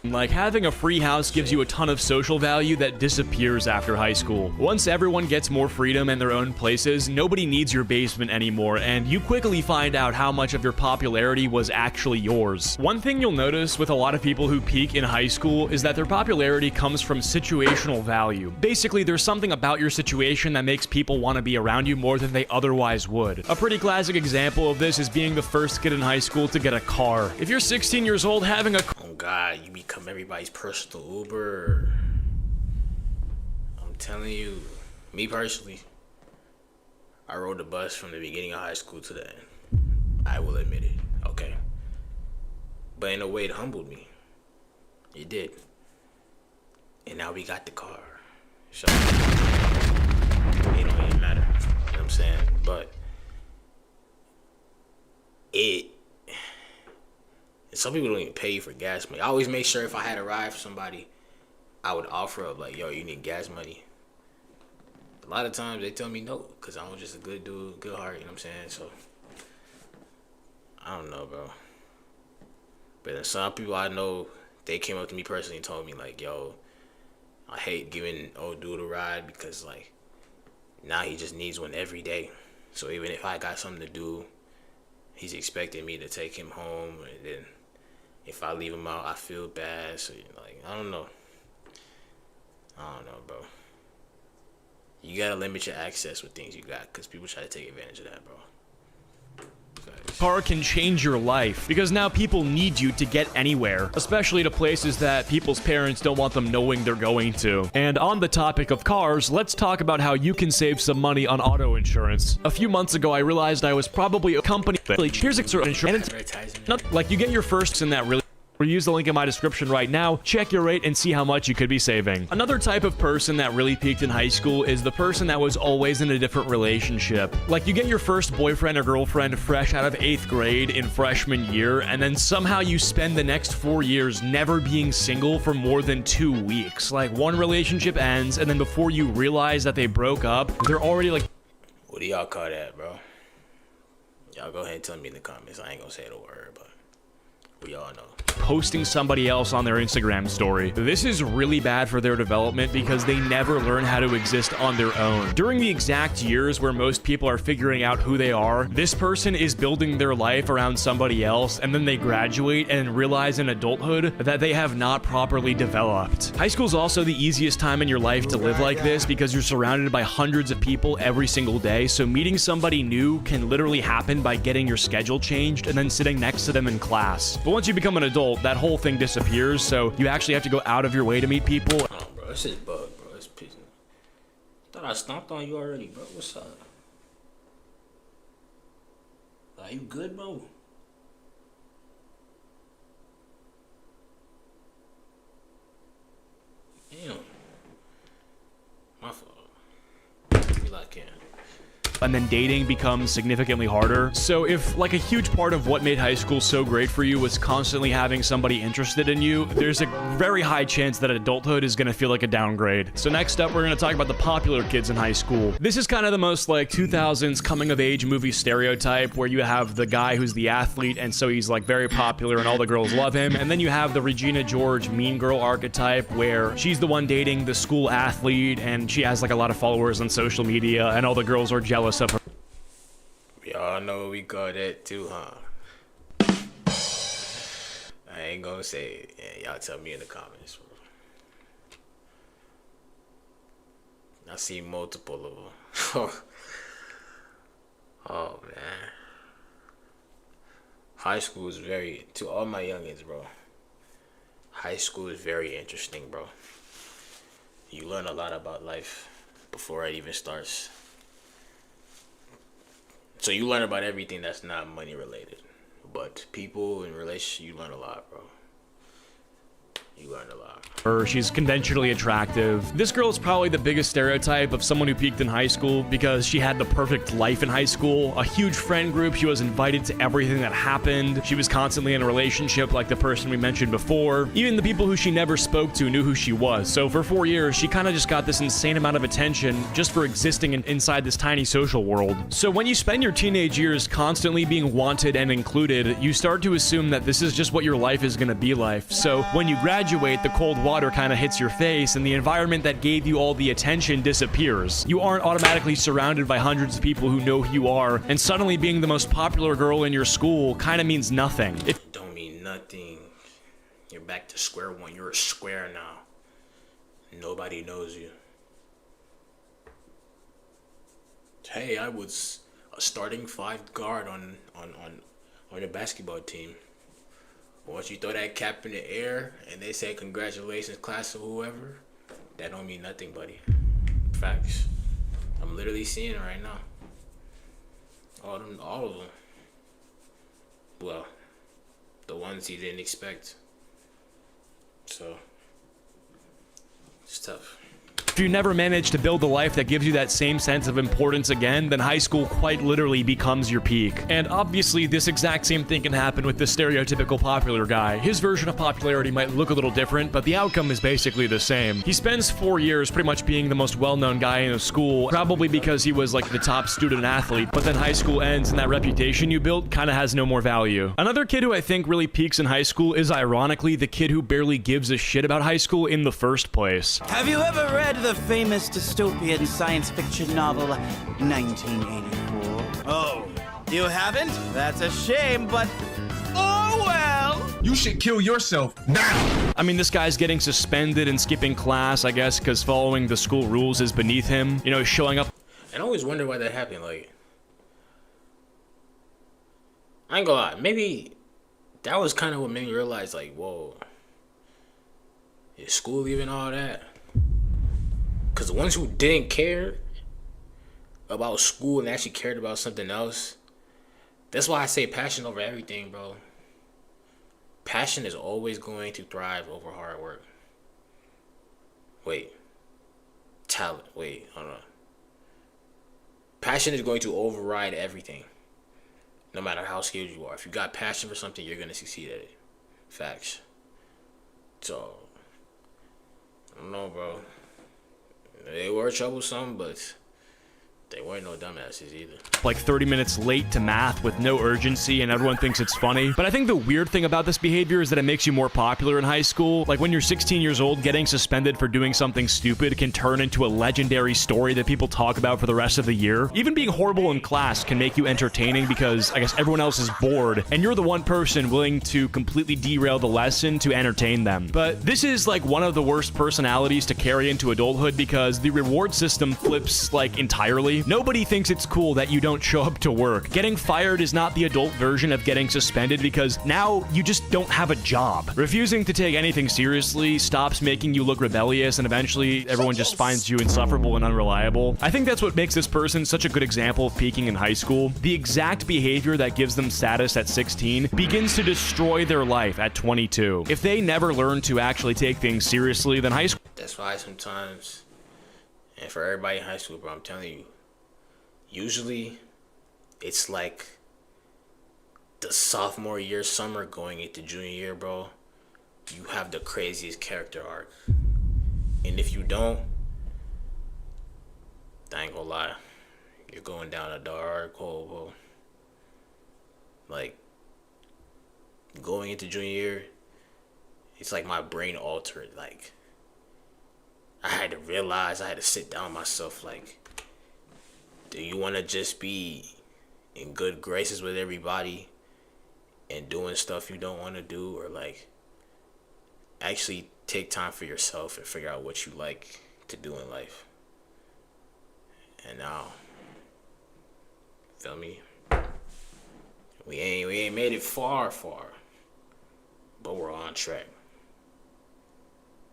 Like, having a free house gives you a ton of social value that disappears after high school. Once everyone gets more freedom and their own places, nobody needs your basement anymore, and you quickly find out how much of your popularity was actually yours. One thing you'll notice with a lot of people who peak in high school is that their popularity comes from situational value. Basically, there's something about your situation that makes people want to be around you more than they otherwise would. A pretty classic example of this is being the first kid in high school to get a car. If you're 16 years old, having a Oh God, you become everybody's personal Uber. I'm telling you, me personally, I rode the bus from the beginning of high school to the end. I will admit it, okay? But in a way, it humbled me. It did. And now we got the car. So, it don't even matter. You know what I'm saying? But some people don't even pay you for gas money. I always make sure if I had a ride for somebody, I would offer up like, yo, you need gas money. A lot of times they tell me no, because I'm just a good dude, good heart, you know what I'm saying? So, I don't know, bro. But then some people I know, they came up to me personally and told me like, yo, I hate giving old dude a ride because like, now he just needs one every day. So even if I got something to do, he's expecting me to take him home, and then if I leave him out, I feel bad. So like, I don't know, bro. You gotta limit your access with things you got, because people try to take advantage of that, bro. car can change your life, because now people need you to get anywhere, especially to places that people's parents don't want them knowing they're going to. And on the topic of cars, let's talk about how you can save some money on auto insurance. A few months ago, I realized I was probably a company. Here's insurance. Like, you get your firsts in that really. Or use the link in my description right now, check your rate, and see how much you could be saving. Another type of person that really peaked in high school is the person that was always in a different relationship. Like, you get your first boyfriend or girlfriend fresh out of 8th grade in freshman year, and then somehow you spend the next 4 years never being single for more than 2 weeks. Like, one relationship ends, and then before you realize that they broke up, they're already like... What do y'all call that, bro? Y'all go ahead and tell me in the comments. I ain't gonna say the word, but we all know. Posting somebody else on their Instagram story. This is really bad for their development because they never learn how to exist on their own. During the exact years where most people are figuring out who they are, this person is building their life around somebody else, and then they graduate and realize in adulthood that they have not properly developed. High school is also the easiest time in your life to live like this because you're surrounded by hundreds of people every single day, so meeting somebody new can literally happen by getting your schedule changed and then sitting next to them in class. But once you become an adult, that whole thing disappears, so you actually have to go out of your way to meet people. Oh, bro, this is bug, bro. It's pissing. Thought I stomped on you already, bro. What's up? Are you good, bro? Damn. My fault. You like him. And then dating becomes significantly harder. So if like a huge part of what made high school so great for you was constantly having somebody interested in you, there's a very high chance that adulthood is gonna feel like a downgrade. So next up, we're gonna talk about the popular kids in high school. This is kind of the most like 2000s coming of age movie stereotype where you have the guy who's the athlete, and so he's like very popular and all the girls love him. And then you have the Regina George mean girl archetype where she's the one dating the school athlete and she has like a lot of followers on social media and all the girls are jealous of her. We all know we call that too, huh? I ain't gonna say it. Yeah, y'all tell me in the comments, bro. I see multiple of them. Oh man, high school is to all my youngins, bro. High school is very interesting, bro. You learn a lot about life before it even starts. So you learn about everything that's not money related, but people and relationships, you learn a lot, bro. You learn a lot. She's conventionally attractive. This girl is probably the biggest stereotype of someone who peaked in high school because she had the perfect life in high school. A huge friend group. She was invited to everything that happened. She was constantly in a relationship like the person we mentioned before. Even the people who she never spoke to knew who she was. So for 4 years, she kind of just got this insane amount of attention just for existing inside this tiny social world. So when you spend your teenage years constantly being wanted and included, you start to assume that this is just what your life is going to be like. So when you graduate, the cold water kind of hits your face and the environment that gave you all the attention disappears. You aren't automatically surrounded by hundreds of people who know who you are, and suddenly being the most popular girl in your school kind of means nothing. It don't mean nothing. You're back to square one. You're a square now. Nobody knows you. Hey, I was a starting 5 guard on the basketball team. Once you throw that cap in the air and they say congratulations class or whoever, that don't mean nothing, buddy. Facts. I'm literally seeing it right now. All of them. Well, the ones you didn't expect. So, it's tough. If you never manage to build a life that gives you that same sense of importance again, then high school quite literally becomes your peak. And obviously, this exact same thing can happen with the stereotypical popular guy. His version of popularity might look a little different, but the outcome is basically the same. He spends 4 years pretty much being the most well-known guy in the school, probably because he was like the top student athlete, but then high school ends and that reputation you built kind of has no more value. Another kid who I think really peaks in high school is ironically the kid who barely gives a shit about high school in the first place. Have you ever read the famous dystopian science fiction novel 1984? Oh, you haven't? That's a shame, but oh well! You should kill yourself now! I mean, this guy's getting suspended and skipping class, I guess, because following the school rules is beneath him. You know, showing up. And I always wonder why that happened. Like, I ain't gonna lie, maybe that was kind of what made me realize, like, whoa, is school even all that? Because the ones who didn't care about school and actually cared about something else, that's why I say passion over everything, bro. Passion is always going to thrive over hard work. Wait. Talent. Wait, hold on. Passion is going to override everything. No matter how skilled you are. If you got passion for something, you're going to succeed at it. Facts. So, I don't know, bro. They were troublesome, but they weren't no dumbasses either. Like 30 minutes late to math with no urgency and everyone thinks it's funny. But I think the weird thing about this behavior is that it makes you more popular in high school. Like when you're 16 years old, getting suspended for doing something stupid can turn into a legendary story that people talk about for the rest of the year. Even being horrible in class can make you entertaining because I guess everyone else is bored and you're the one person willing to completely derail the lesson to entertain them. But this is like one of the worst personalities to carry into adulthood because the reward system flips like entirely. Nobody thinks it's cool that you don't show up to work. Getting fired is not the adult version of getting suspended because now you just don't have a job. Refusing to take anything seriously stops making you look rebellious and eventually everyone just finds you insufferable and unreliable. I think that's what makes this person such a good example of peaking in high school. The exact behavior that gives them status at 16 begins to destroy their life at 22. If they never learn to actually take things seriously, then high school... That's why sometimes, and for everybody in high school, bro, I'm telling you, usually, it's like the sophomore year, summer going into junior year, bro. You have the craziest character arc. And if you don't, I ain't gonna lie, you're going down a dark hole, bro. Like, going into junior year, it's like my brain altered. Like, I had to realize, I had to sit down myself, like, do you want to just be in good graces with everybody and doing stuff you don't want to do, or like actually take time for yourself and figure out what you like to do in life? And now, feel me? We ain't made it far, but we're on track.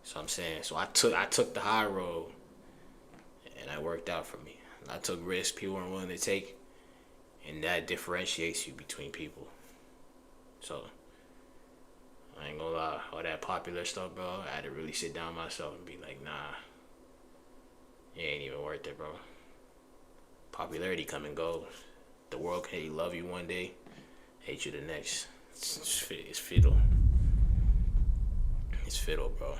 So I'm saying, so I took the high road, and that worked out for me. I took risks people weren't willing to take, and that differentiates you between people. So I ain't gonna lie, all that popular stuff, bro, I had to really sit down myself and be like, nah, it ain't even worth it, bro. Popularity come and go. The world can love you one day, hate you the next. It's fiddle. It's fiddle, bro.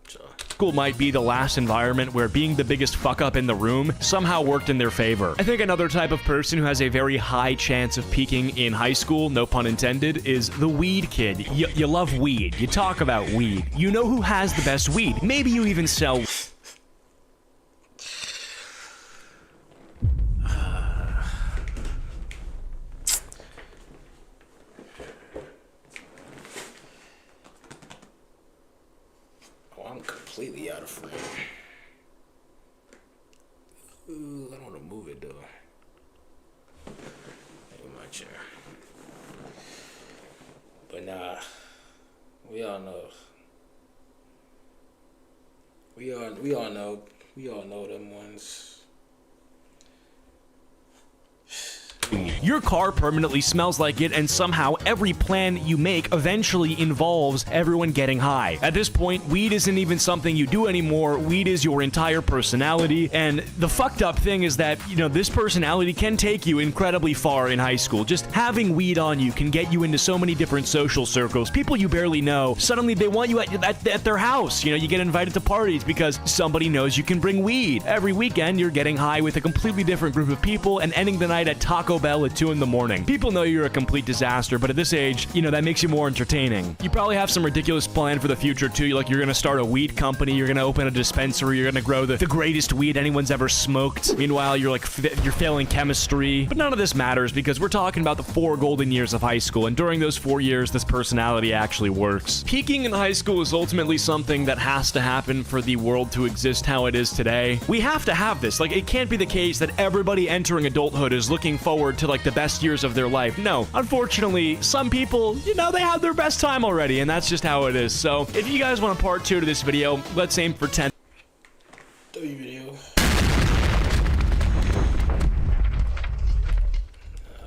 So. School might be the last environment where being the biggest fuck up in the room somehow worked in their favor. I think another type of person who has a very high chance of peaking in high school, no pun intended, is the weed kid. You love weed. You talk about weed. You know who has the best weed. Maybe you even sell. I'm completely out of frame. Ooh, I don't want to move it though. Maybe my chair. But nah, we all know. We all know them ones. Your car permanently smells like it, and somehow every plan you make eventually involves everyone getting high. At this point, weed isn't even something you do anymore. Weed is your entire personality, and the fucked up thing is that, you know, this personality can take you incredibly far in high school. Just having weed on you can get you into so many different social circles. People you barely know, suddenly they want you at their house. You know, you get invited to parties because somebody knows you can bring weed. Every weekend, you're getting high with a completely different group of people and ending the night at Taco Bell at 2 in the morning. People know you're a complete disaster, but at this age, you know, that makes you more entertaining. You probably have some ridiculous plan for the future too, like you're gonna start a weed company, you're gonna open a dispensary, you're gonna grow the greatest weed anyone's ever smoked. Meanwhile, you're failing chemistry. But none of this matters because we're talking about the 4 golden years of high school, and during those 4 years, this personality actually works. Peaking in high school is ultimately something that has to happen for the world to exist how it is today. We have to have this. Like, it can't be the case that everybody entering adulthood is looking forward to like the best years of their life. No, unfortunately, some people, you know, they have their best time already, and that's just how it is. So if you guys want a part 2 to this video, let's aim for 10. Video.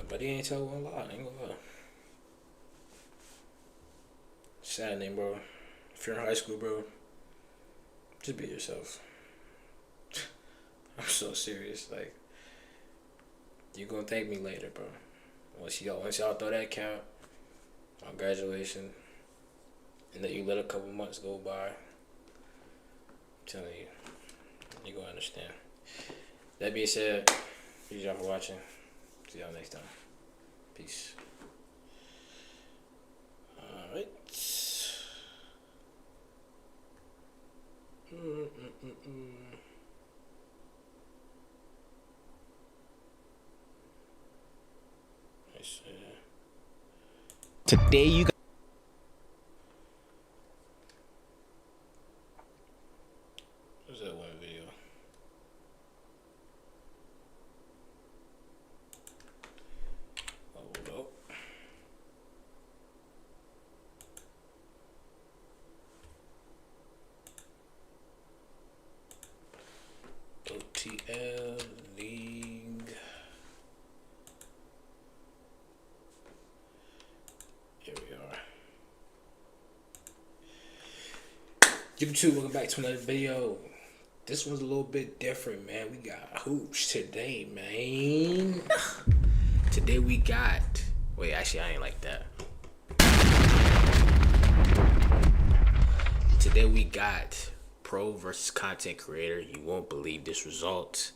But he ain't tell one lie, I ain't gonna lie. Saddening, bro. If you're in high school, bro, just be yourself. I'm so serious, like, you gonna thank me later, bro. Once y'all throw that count on graduation, and then you let a couple months go by, I'm telling you, you gonna understand. That being said, thank y'all for watching. See y'all next time. Peace. Alright. Today you got What's that one video? Hold up. OTL League. Here we are. YouTube, welcome back to another video. This one's a little bit different, man. We got hoops today, man. Today we got... Wait, actually, I ain't like that. Today we got pro versus content creator. You won't believe this result.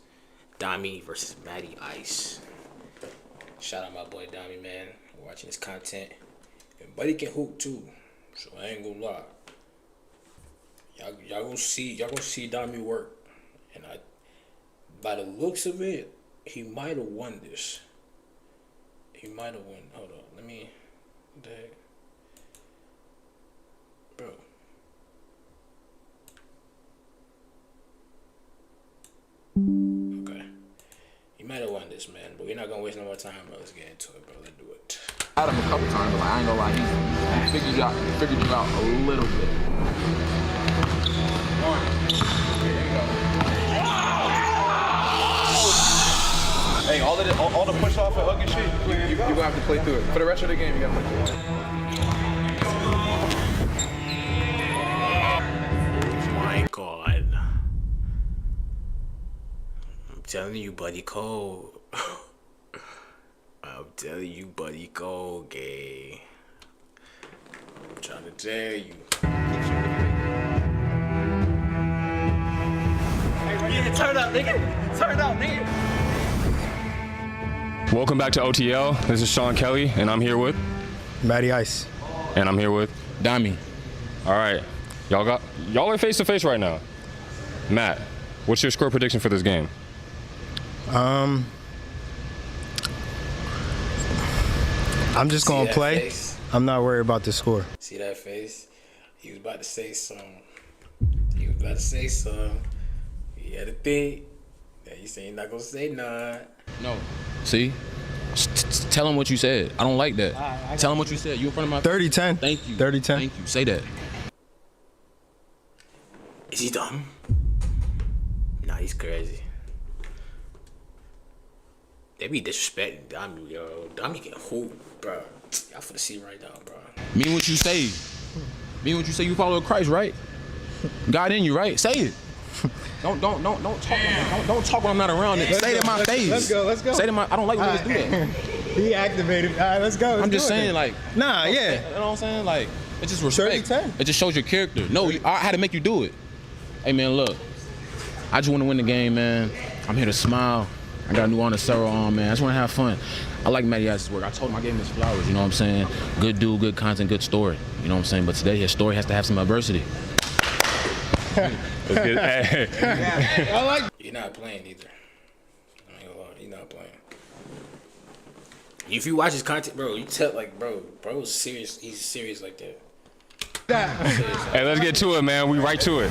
Dami versus Matty Ice. Shout out my boy Dami, man. Watching his content. And Buddy can hoop too. So I ain't gonna lie. Y'all gonna see Dami work. And by the looks of it, he might have won this. He might have won. Hold on, let me. What the heck? Bro. Okay. might have won this, man, but we're not gonna waste no more time, bro. Let's get into it, bro. Let's do it. I had him a couple times, but like, I ain't gonna lie, he figured you out a little bit. Hey, all the push off and hug and shit, you're gonna have to play through it. For the rest of the game, you gotta play through it. My God. I'm telling you, buddy, Cole. I'm telling you, buddy, Cole, gay. I'm trying to tell you. Yeah, turn up, nigga. Turn up, nigga. Welcome back to OTL. This is Sean Kelly, and I'm here with Matty Ice. And I'm here with Dami. All right, y'all are face to face right now. Matt, what's your score prediction for this game? I'm just gonna play. Face? I'm not worried about the score. See that face? He was about to say something. He had to think. Yeah, you say you're not gonna say none. No. See? Tell him what you said. I don't like that. Tell him what you said. You in front of my 30-10. Thank you. 30-10. Thank you. Say that. Is he dumb? Nah, he's crazy. They be disrespecting Dami, yo. Dami get hooped, bro. Y'all finna see right now, bro. Mean what you say. Mean what you say. You follow Christ, right? God in you, right? Say it. Don't talk. Don't talk when I'm not around. Say it in my face. Let's go. Say it in my. I don't like when niggas do that. He activated. All right, let's go. I'm just saying, like. Nah, yeah. You know what I'm saying? Like, it's just respect. 30-10. It just shows your character. No, I had to make you do it. Hey man, look. I just want to win the game, man. I'm here to smile. I got a new Honor Cero on, man. I just want to have fun. I like Matty Ice's work. I told him I gave him his flowers. You know what I'm saying? Good dude, good content, good story. You know what I'm saying? But today his story has to have some adversity. I like. You're not playing either. I ain't gonna lie, you're not playing. If you watch his content, bro, you tell bro's serious. He's serious like that. Hey, let's get to it, man. We right to it.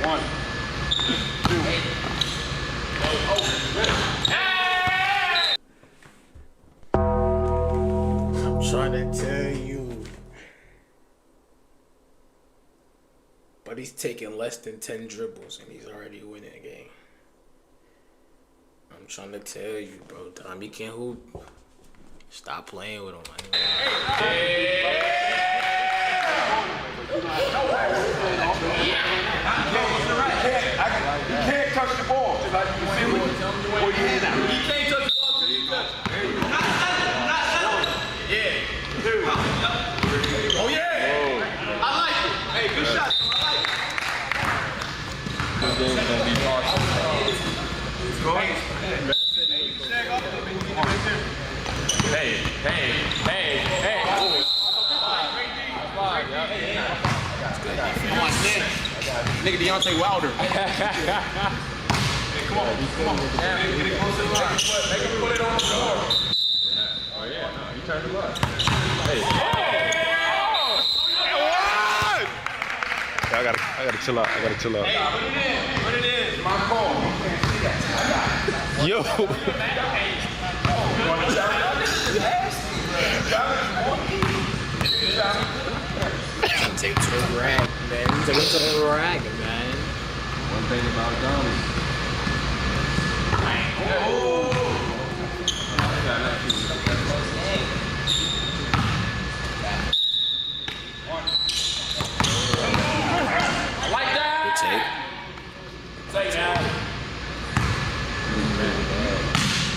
1, 2. I'm trying to tell you. But he's taking less than 10 dribbles and he's already winning a game. I'm trying to tell you, bro. Dami can't hoop. Stop playing with him. He can't touch the ball. He can't touch the ball till you touch it. Yeah. Oh, yeah. I like it. Hey, good shot. I like it. This game's going to be partial. Hey. Nigga Deontay Wilder. Hey, come on. Get it close to the line. Make him put it on the floor. Oh, yeah. No, you turned it up. Hey. I gotta chill out. Hey, put it in. My call. Yo. Take it to the rack, man. Take it to the rack, man. One thing about Donnie. I like that. Good take. Take that.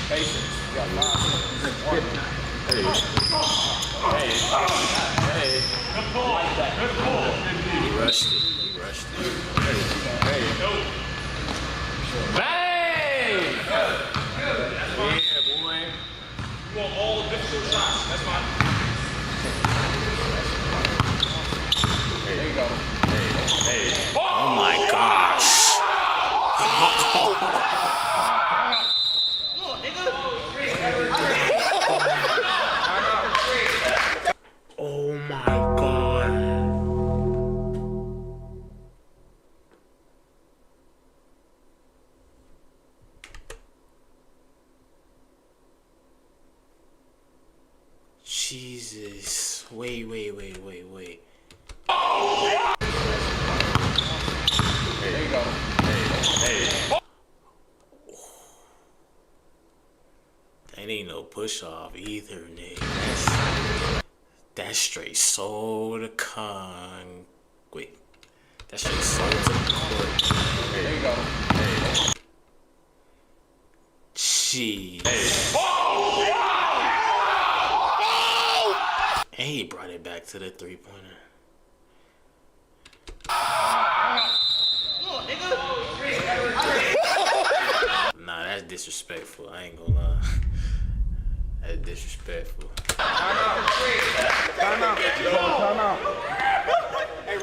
Patience. You got 5 seconds. Hey. Good pull. Like that. Good pull. He rushed it. Hey. Bang! Yeah, boy. You want all the difficult shots. That's fine. There you go. Hey. Oh my gosh. Oh my God. Jesus. Wait. There you go. Hey. That ain't no push off either, nigga. That's straight soul to con. Wait. That's straight soul to the court. There you go. Jeez. And he brought it back to the 3-pointer. Nah, that's disrespectful. I ain't gonna lie. That's disrespectful. Time out.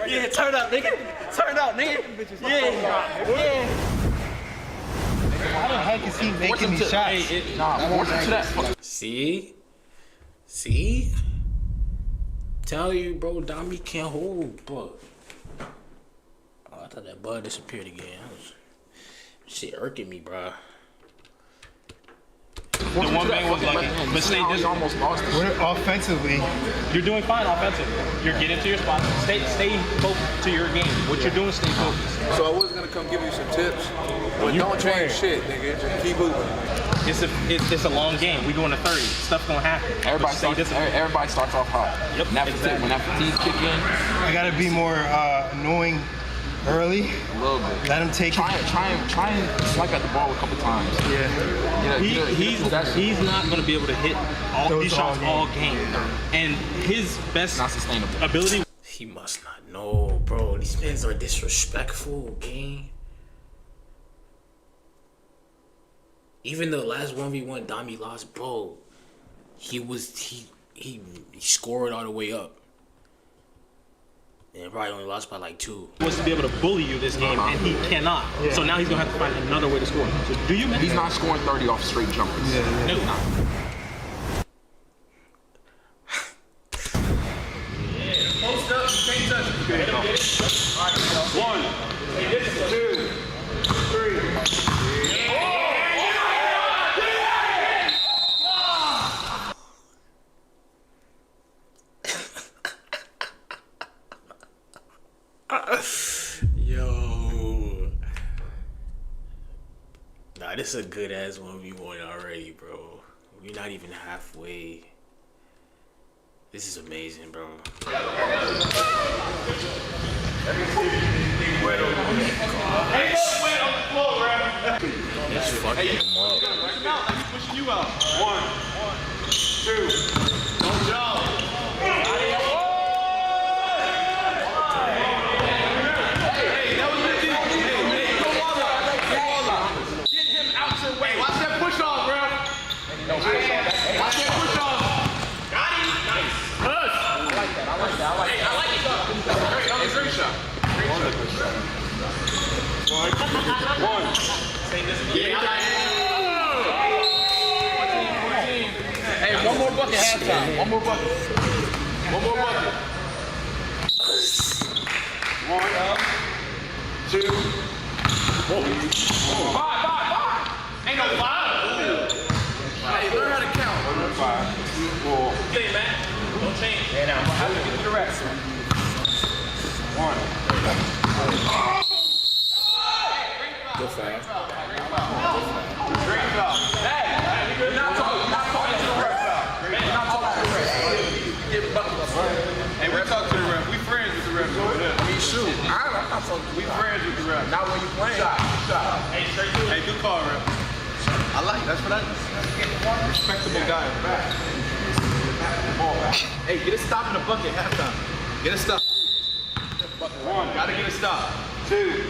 Yeah, turn up, nigga. Turn up, nigga. Yeah. How the heck is he making these shots? See? Tell you, bro, Dami can't hold, bro. Oh, I thought that bud disappeared again. Shit irking me, bro. The one thing was lucky, but stay almost lost. Offensively, You're doing fine offensively. You're getting to your spot. Stay focused to your game. What you're doing, stay focused. So I was gonna come give you some tips, but don't change shit, nigga. Just keep moving. It's a long game. We go into 30. Stuff's gonna happen. Everybody starts off hot. Yep. When that fatigue kick in, I gotta be more annoying early. A little bit. Let him take try and swipe at the ball a couple times. He's not going to be able to hit all these shots all game. And his best ability. He must not know, bro. These fans are disrespectful, gang. Even the last 1v1 Dami lost, bro. He scored all the way up. And probably only lost by like 2. He wants to be able to bully you this game, and he cannot. Yeah. So now he's gonna have to find another way to score. So do you? He's not scoring 30 off straight jumpers. No. Post up, you can't touch it. Okay, go. All right, 1, 2, 3. Yo. Nah, this is a good ass 1v1 already, bro. We're not even halfway. This is amazing, bro. Let's fucking him up. He's pushing you out. 1, 2. Don't jump. Hey, one more bucket halftime. One more bucket. 1, 2, 4. 5. Ain't no 5. Hey, learn how to count. 5, 4. Hey, man. Don't change. And I'm gonna have to get to the rest. 1. We friends with the ref. Not when you playing. Shot. Hey, straight through. Hey, good call, ref. I like it. That's what I respectable guy. Hey, get a stop in the bucket halftime. Get a stop. One. Gotta get a stop. 2, 3.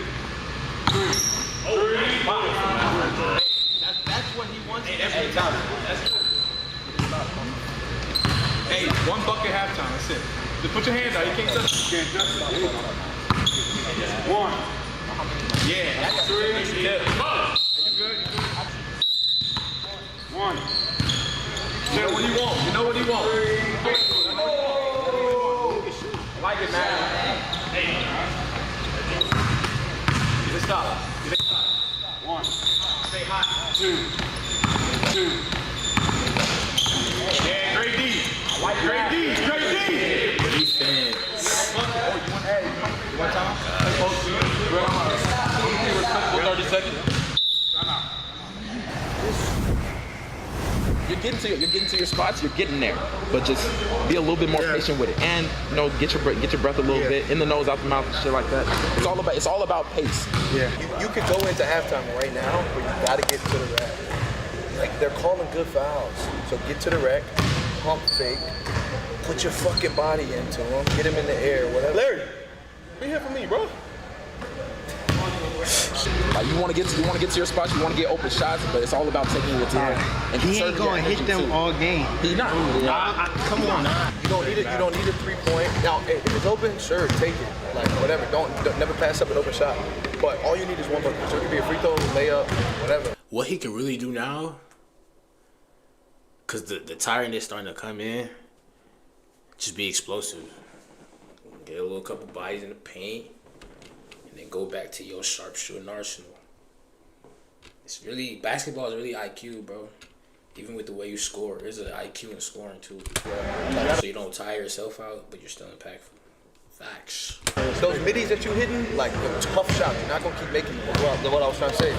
That's what he wants every time. That's good. Hey, 1 bucket halftime. That's it. Just put your hands out. You can't touch it. You can't touch it. 1. Yeah. That's 3. Yeah. You good? 1. You know what he want. You know what he want. 3. Oh. I like it, man. Hey. Get a stop. Get a stop. 1. Stay hot. 2. Yeah, great D. I like great D. Great D. Defense. Hey, you want time? Hey, folks. Respectful 30 seconds. You're getting to your spots. You're getting there, but just be a little bit more patient with it, and get your breath a little bit, in the nose, out the mouth, and shit like that. It's all about pace. Yeah. You could go into halftime right now, but you gotta get to the rack. Like, they're calling good fouls, so get to the rack, pump fake, put your fucking body into him, get him in the air, whatever. Larry, be here for me, bro. Like, you want to get to your spots, you want to get open shots, but it's all about taking your time. And he ain't going to hit them all game. He not. Come on. You don't need it. You don't need a 3-point. Now, if it's open, sure, take it. Like, whatever. Don't never pass up an open shot. But all you need is 1 bucket. So it could be a free throw, layup, whatever. What he can really do now, because the tiredness starting to come in, just be explosive. Get a little couple bodies in the paint, and then go back to your sharpshooting arsenal. Basketball is really IQ, bro. Even with the way you score, there's an IQ in scoring too. So you don't tire yourself out, but you're still impactful. Facts. Those middies that you hitting, like the tough shots, you're not gonna keep making. What I was trying to say.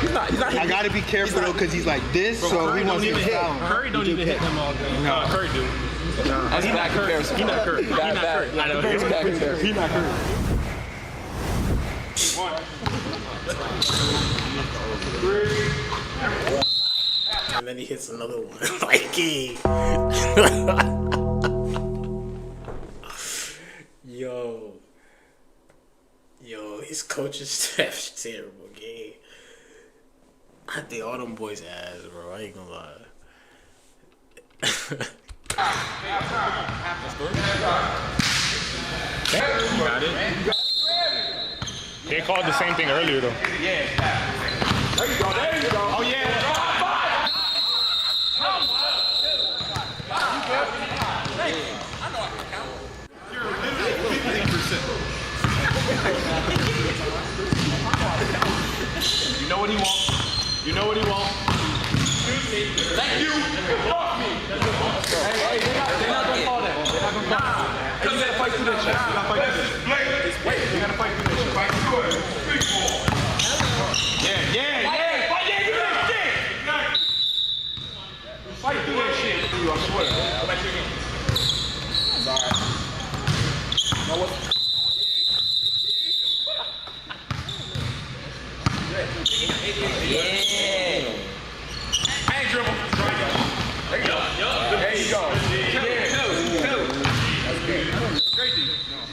He's not. I gotta be careful though, cause he's like this, Bro, so he wants to hit. Curry don't even hit him all game. No, Curry do. That's He's not Curry. He's not Curry. He's not Curry. I know. He's not Curry. He's not Curry. 1, 3. And then he hits another one. Like, Yo, his coaching staff's terrible, gang. I think all them boys ass, bro. I ain't gonna lie. Got it. They called the same thing earlier, though. Yeah. There you go. Oh, yeah. You know what he wants. You know what he wants. Thank you. Fuck me. Hey, they're not gonna call that. They're not gonna call that. You gotta fight through that shit. You gotta fight through this. Wait, you gotta fight through this shit. Fight through it. Yeah. Fight through that shit. Fight through that shit. I swear. It's alright. You know what? Yeah. Hey, dribble. There you go. There you go. That's good. Great D.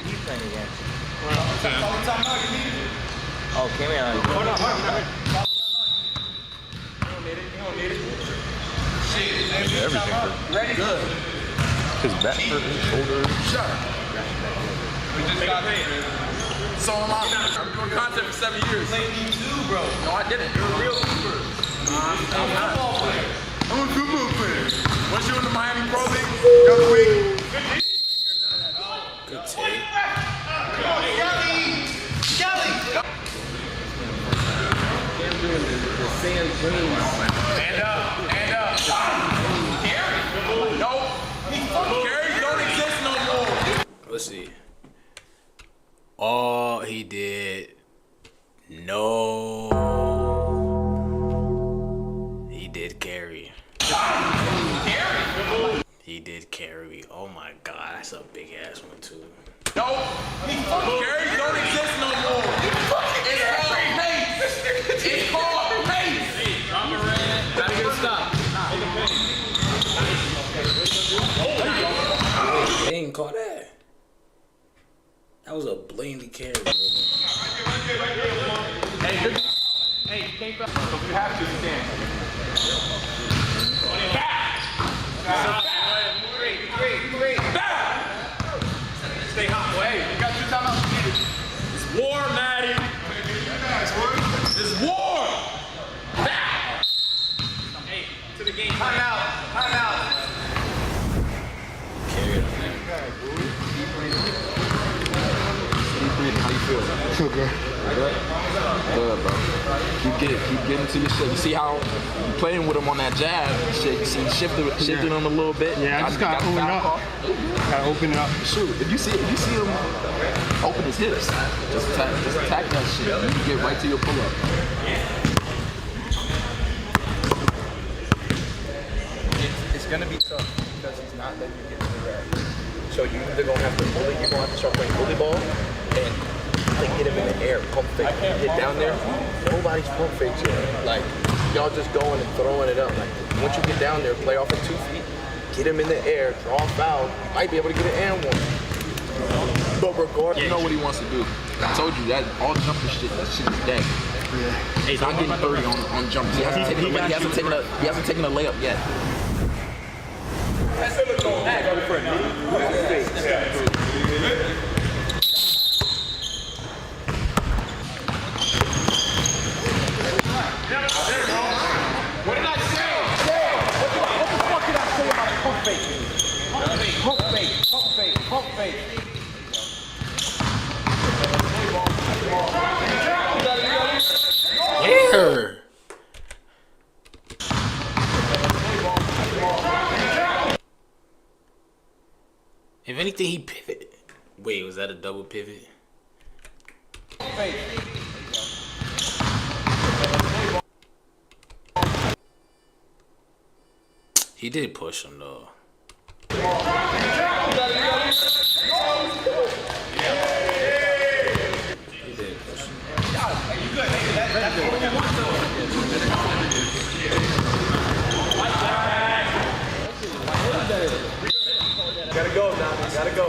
He's playing against. Oh, came in on. Hold on. You don't need it. Everything. Ready? Good. His back hurt, his shoulder. Shut up. We just got paid. So am I. I've been doing content for 7 years. Played you too, bro. No, I didn't. You're a real keeper. I'm a football player. I'm a football player. Was you in the Miami Pro League the other week? Good take. Kelly! Stand up. Gary! No. Gary don't exist no more. Let's see. All he did. No. He did carry. He did carry. Oh my God, that's a big ass one too. No, Gary don't exist no more. It's called pace. It's called pace. Gotta get a stop. They didn't call that. That was a blatantly carry. Hey, you can't stop. So if you have to, you can. Stay hot, boy. Hey, you got 2 timeouts. It's war, Maddie. It's war. Hey, to the game. Timeout. Carry it on that. How you feel? Feel good. Good, bro. Keep getting to your shit. You see how you playing with him on that jab shit. You see he shifted him a little bit. Yeah, I just gotta open it up. Gotta open it up. Shoot, if you see him open his hips, just attack that shit. You can get right to your pull up. It's gonna be tough because he's not letting you get to the rack. So you're either gonna have to bully, you're gonna have to start playing bully ball and get him in the air, pump fake. Get down there, nobody's pump fakes yet. Like, y'all just going and throwing it up. Like, once you get down there, play off of 2 feet, get him in the air, draw a foul, you might be able to get an and one. But regardless, you know what he wants to do. I told you that all jumper shit, that shit is dead. He's not getting 30 on jumps. He hasn't taken a layup yet. What did I say? What the fuck did I say about pump fake? Pump fake. Here. If anything, he pivoted. Wait, was that a double pivot? He did push him though. He did push him. Gotta go, Donnie. Gotta go.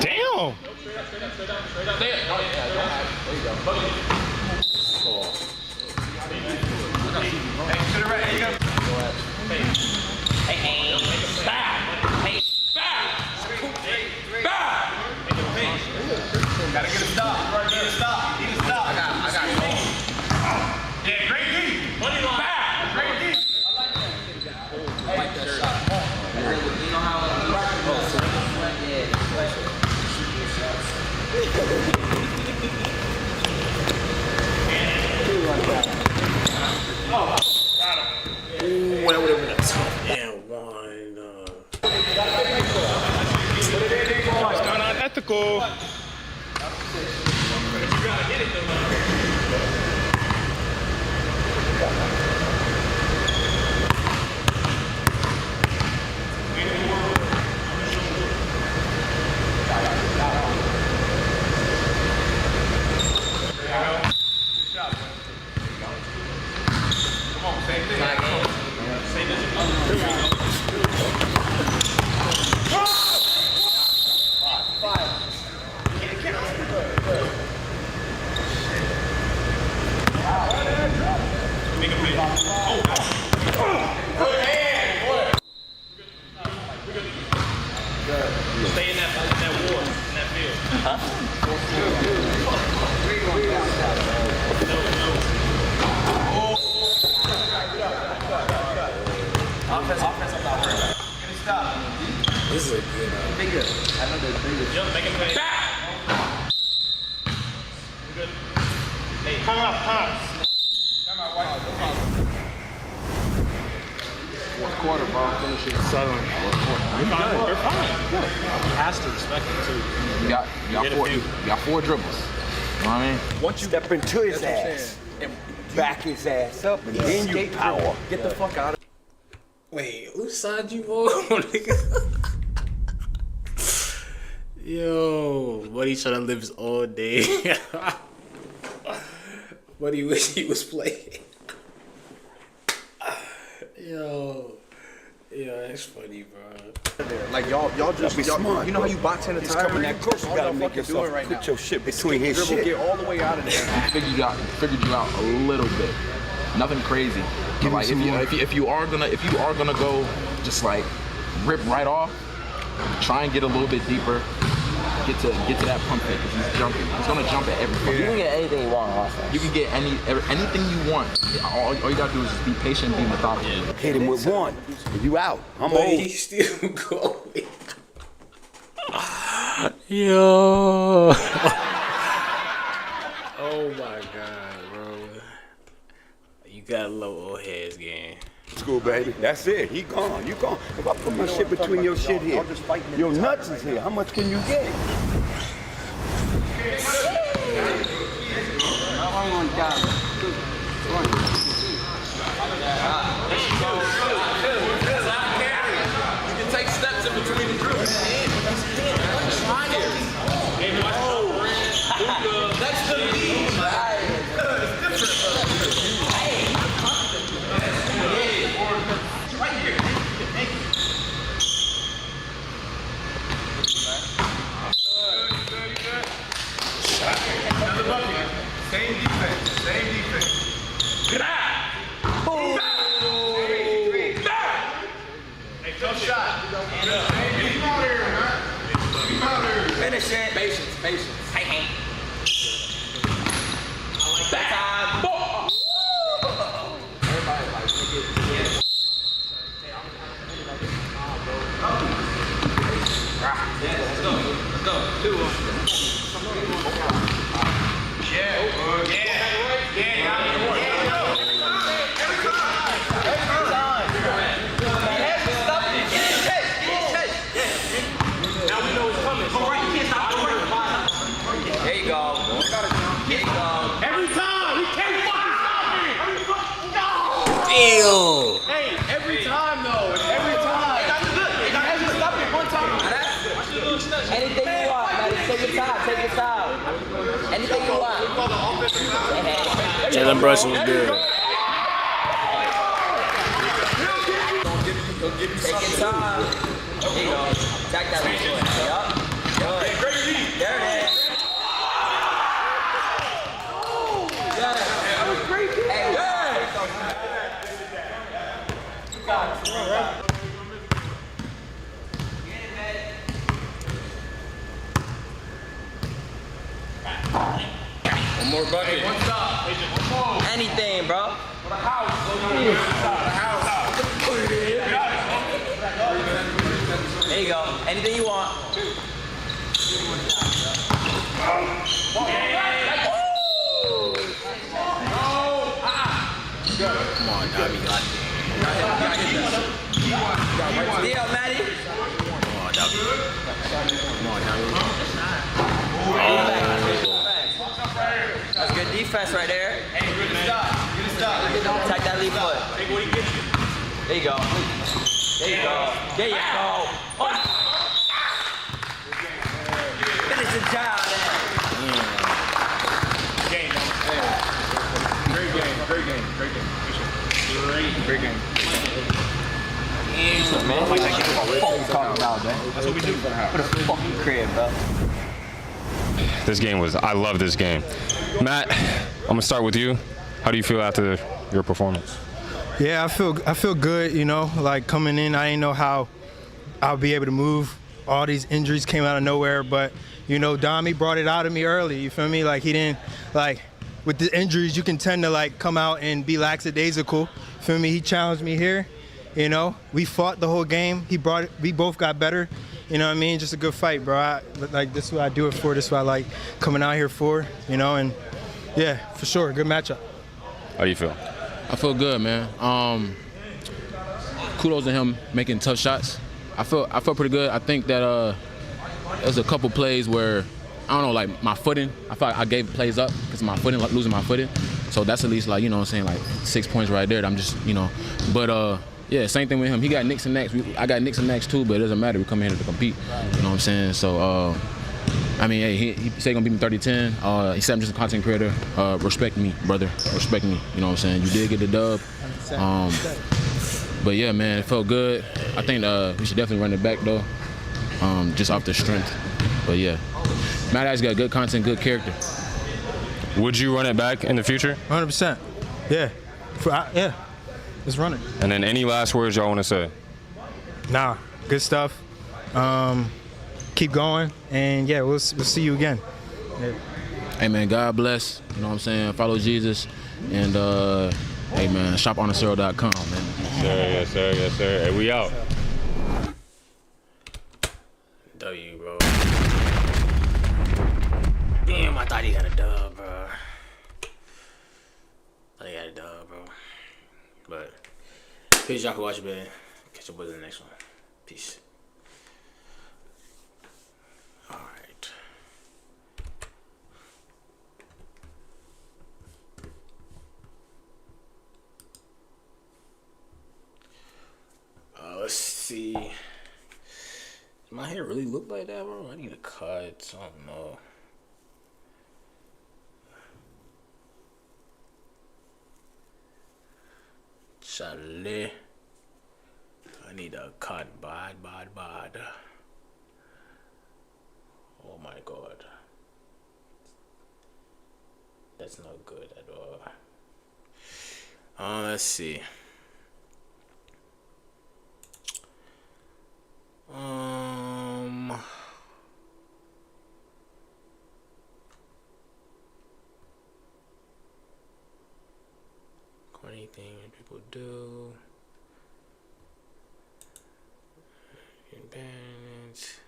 Damn! Gotta get a stop. Need a stop. I got it. Yeah, great D. Money line. Great D. I like that shot. You know how Ooh, that would have been a tough and one. It's not unethical. Stay in that war, in that field. Offense, I'm not worried about it. Get a stop. This is a good Bigger. I know the bigger. Jump, make it pay. Good. Hey, come up. Fourth quarter, bro. Finish it 7. You're fine. You're fine. He has to respect it too. You got 4 dribbles. You know what I mean? Once you step into his ass and back his ass up, and then you power. Get the fuck out of Wait, whose side you on, nigga? Yo, buddy trying to live his all day. Buddy wish he was playing. Yo, that's funny, bro. Like y'all just smart, you know how you box in the time. coming that close, you gotta make yourself put your shit between his dribble, shit. get all the way out of there. Figured you out a little bit. Nothing crazy. But like if you are gonna go just like rip right off, try and get a little bit deeper. Get to that pump fake because he's jumping. He's gonna jump at every point. You can get anything you want on offense. You can get anything you want. All you gotta do is just be patient, be methodical. Hit him with one. You out. I'm But old. he's still going. Yo. Oh my god, bro. You got low old heads, gang. School, baby. That's it. He gone. You gone. If I put my shit between your shit here, your nuts is here. How much can you get? You can take steps in between the groups. That's the lead. It's different. Right here. Another bucket. Same defense. Get out. Tough shot. Finish it. Patience. Hey. Back. Everybody like nigga. Let's go. 2-1. There you go. Every time. We can't fucking stop me. Ew. Hey, every time though. Every time. He hasn't stopped me one time. Anything you want, man. Take your time. Anything you want. Jalen Brunson was good. Take your time. There you go. Attack that one. Yup. Good. Great lead. There it is. One more bucket. One stop. Anything, bro. For the house. There you go. Anything you want. Come on, Dobby, got it. Deal, Matty. Come on, Dobby. That's good defense right there. Good stop. Attack that lead foot. There you go. There you go. Finish the job there. Great game. Man, what you talking about, man? That's what we do for the house. Put a fucking crib, bro. I love this game. Matt, I'm gonna start with you. How do you feel after your performance? Yeah, I feel good, you know, like coming in, I didn't know how I'll be able to move. All these injuries came out of nowhere, but you know, Dami brought it out of me early, you feel me? Like he didn't, like with the injuries, you can tend to like come out and be lackadaisical, feel me? He challenged me here, you know, we fought the whole game. We both got better, you know what I mean? Just a good fight, bro. Like this is what I do it for, this is what I like coming out here for, you know, and yeah, for sure, good matchup. How do you feel? I feel good, man. kudos to him making tough shots. I felt pretty good. I think that there's a couple plays where I don't know, like my footing. I felt like I gave plays up because my footing, like losing my footing. So that's at least like, you know what I'm saying, like 6 points right there. That I'm just, you know, but yeah, same thing with him. He got nicks and knacks. I got nicks and knacks too, but it doesn't matter. We come in here to compete. You know what I'm saying? So I mean, hey, he said he gonna beat me 30-10. He said I'm just a content creator. Respect me, brother. Respect me. You know what I'm saying? You did get the dub. But yeah, man, it felt good. I think we should definitely run it back though, just off the strength. But yeah, Matt Ice got good content, good character. Would you run it back in the future? 100%. Yeah. Yeah. Let's run it. And then any last words y'all want to say? Nah, good stuff. Keep going, and yeah, we'll see you again. Yeah. Hey man, God bless. You know what I'm saying? Follow Jesus, and hey man, shoponacero.com, man. Yes, sir. Yes, sir. Hey, we out. W, bro. Damn, I thought he got a dub, bro. I got a dub, bro. But peace, y'all can watch it, man. Catch up with the next one. Peace. Alright. Let's see. Does my hair really look like that, bro? I need a cut. I don't know. Charlie. I need a cut. Bad. Oh my god. That's not good at all. Let's see. Corny thing people do. Independence.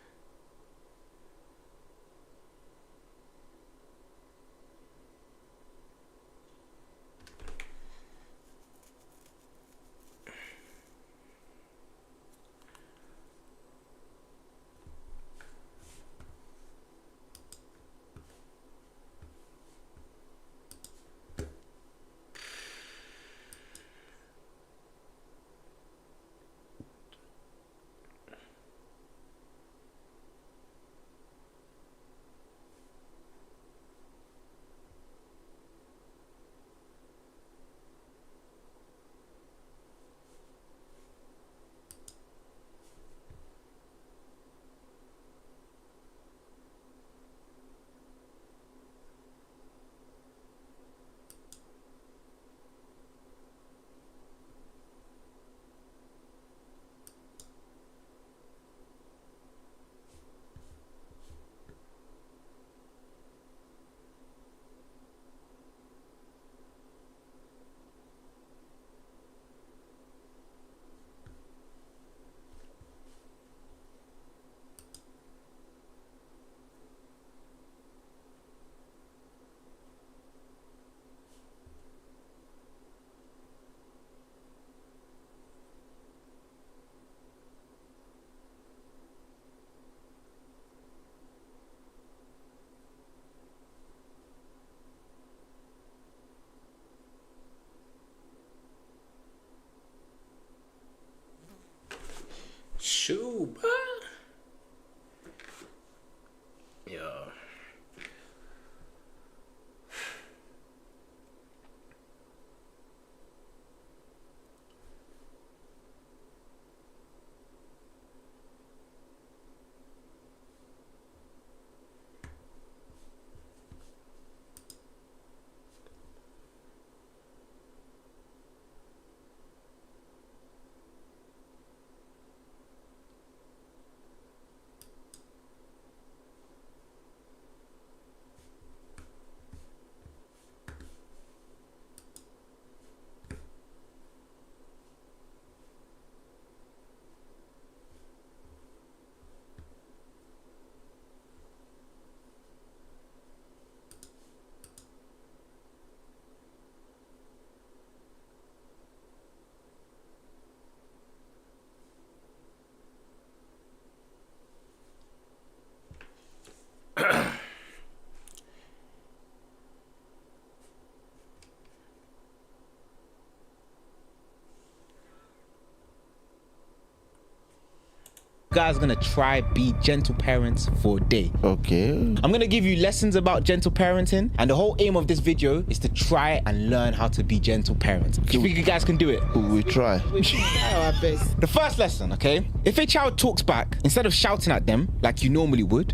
guys are gonna try be gentle parents for a day. Okay. I'm gonna give you lessons about gentle parenting, and the whole aim of this video is to try and learn how to be gentle parents. Do you think you guys can do it? We try. The first lesson, okay? If a child talks back, instead of shouting at them like you normally would,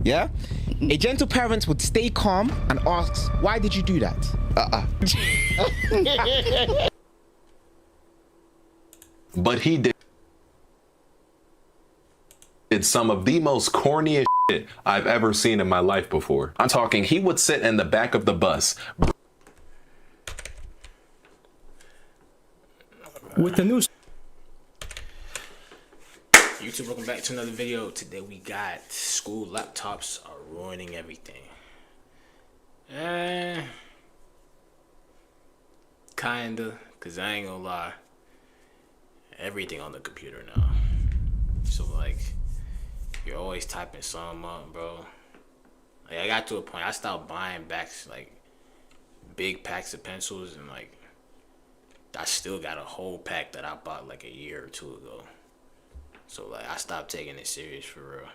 yeah? A gentle parent would stay calm and asks, why did you do that? But he did some of the most corniest shit I've ever seen in my life before. I'm talking, he would sit in the back of the bus. With the news. YouTube, welcome back to another video. Today we got school laptops are ruining everything. Kinda, cause I ain't gonna lie. Everything on the computer now. So like, you're always typing something up, bro. Like I got to a point I stopped buying backs like big packs of pencils, and like I still got a whole pack that I bought like a year or two ago. So like I stopped taking it serious for real.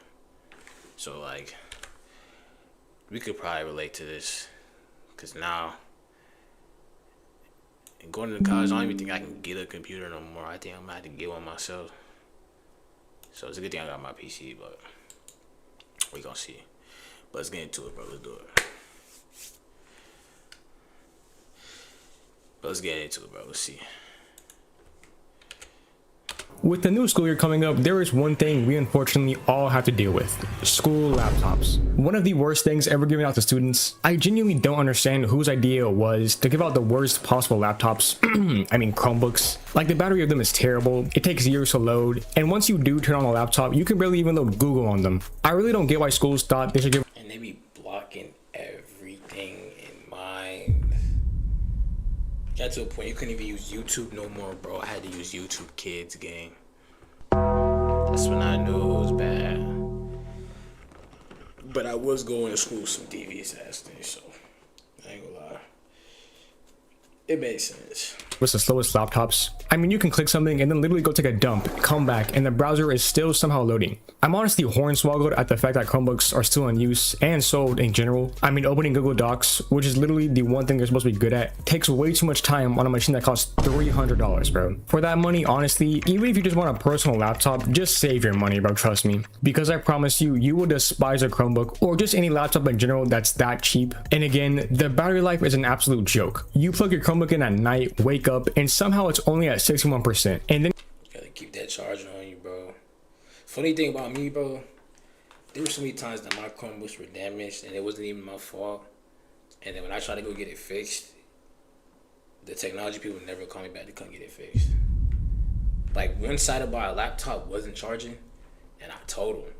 So like we could probably relate to this, cause now going to college I don't even think I can get a computer no more. I think I'm gonna have to get one myself. So it's a good thing I got my PC, but we gonna see. But let's get into it, bro. Let's do it. Let's get into it, bro. Let's see. With the new school year coming up, there is one thing we unfortunately all have to deal with: school laptops. One of the worst things ever given out to students. I genuinely don't understand whose idea it was to give out the worst possible laptops. I mean Chromebooks. Like the battery of them is terrible, it takes years to load, and once you do turn on a laptop, you can barely even load Google on them. I really don't get why schools thought they should give— And they be blocking everything in mind. Got to a point you couldn't even use YouTube no more, bro. I had to use YouTube Kids game. That's when I knew it was bad. But I was going to school with some devious ass things, so I ain't gonna lie. It made sense. What's the slowest laptops? I mean, you can click something and then literally go take a dump, come back, and the browser is still somehow loading. I'm honestly hornswoggled at the fact that Chromebooks are still in use and sold in general. I mean, opening Google Docs, which is literally the one thing they're supposed to be good at, takes way too much time on a machine that costs $300, bro. For that money, honestly, even if you just want a personal laptop, just save your money, bro, trust me. Because I promise you, you will despise a Chromebook or just any laptop in general that's that cheap. And again, the battery life is an absolute joke. You plug your Chromebook in at night, wake up, and somehow it's only at 61%. And then you gotta keep that charger on you, bro. Funny thing about me, bro, there were so many times that my Chromebooks were damaged and it wasn't even my fault. And then when I tried to go get it fixed, the technology people never called me back to come get it fixed. Like one side of my laptop wasn't charging, and I told them.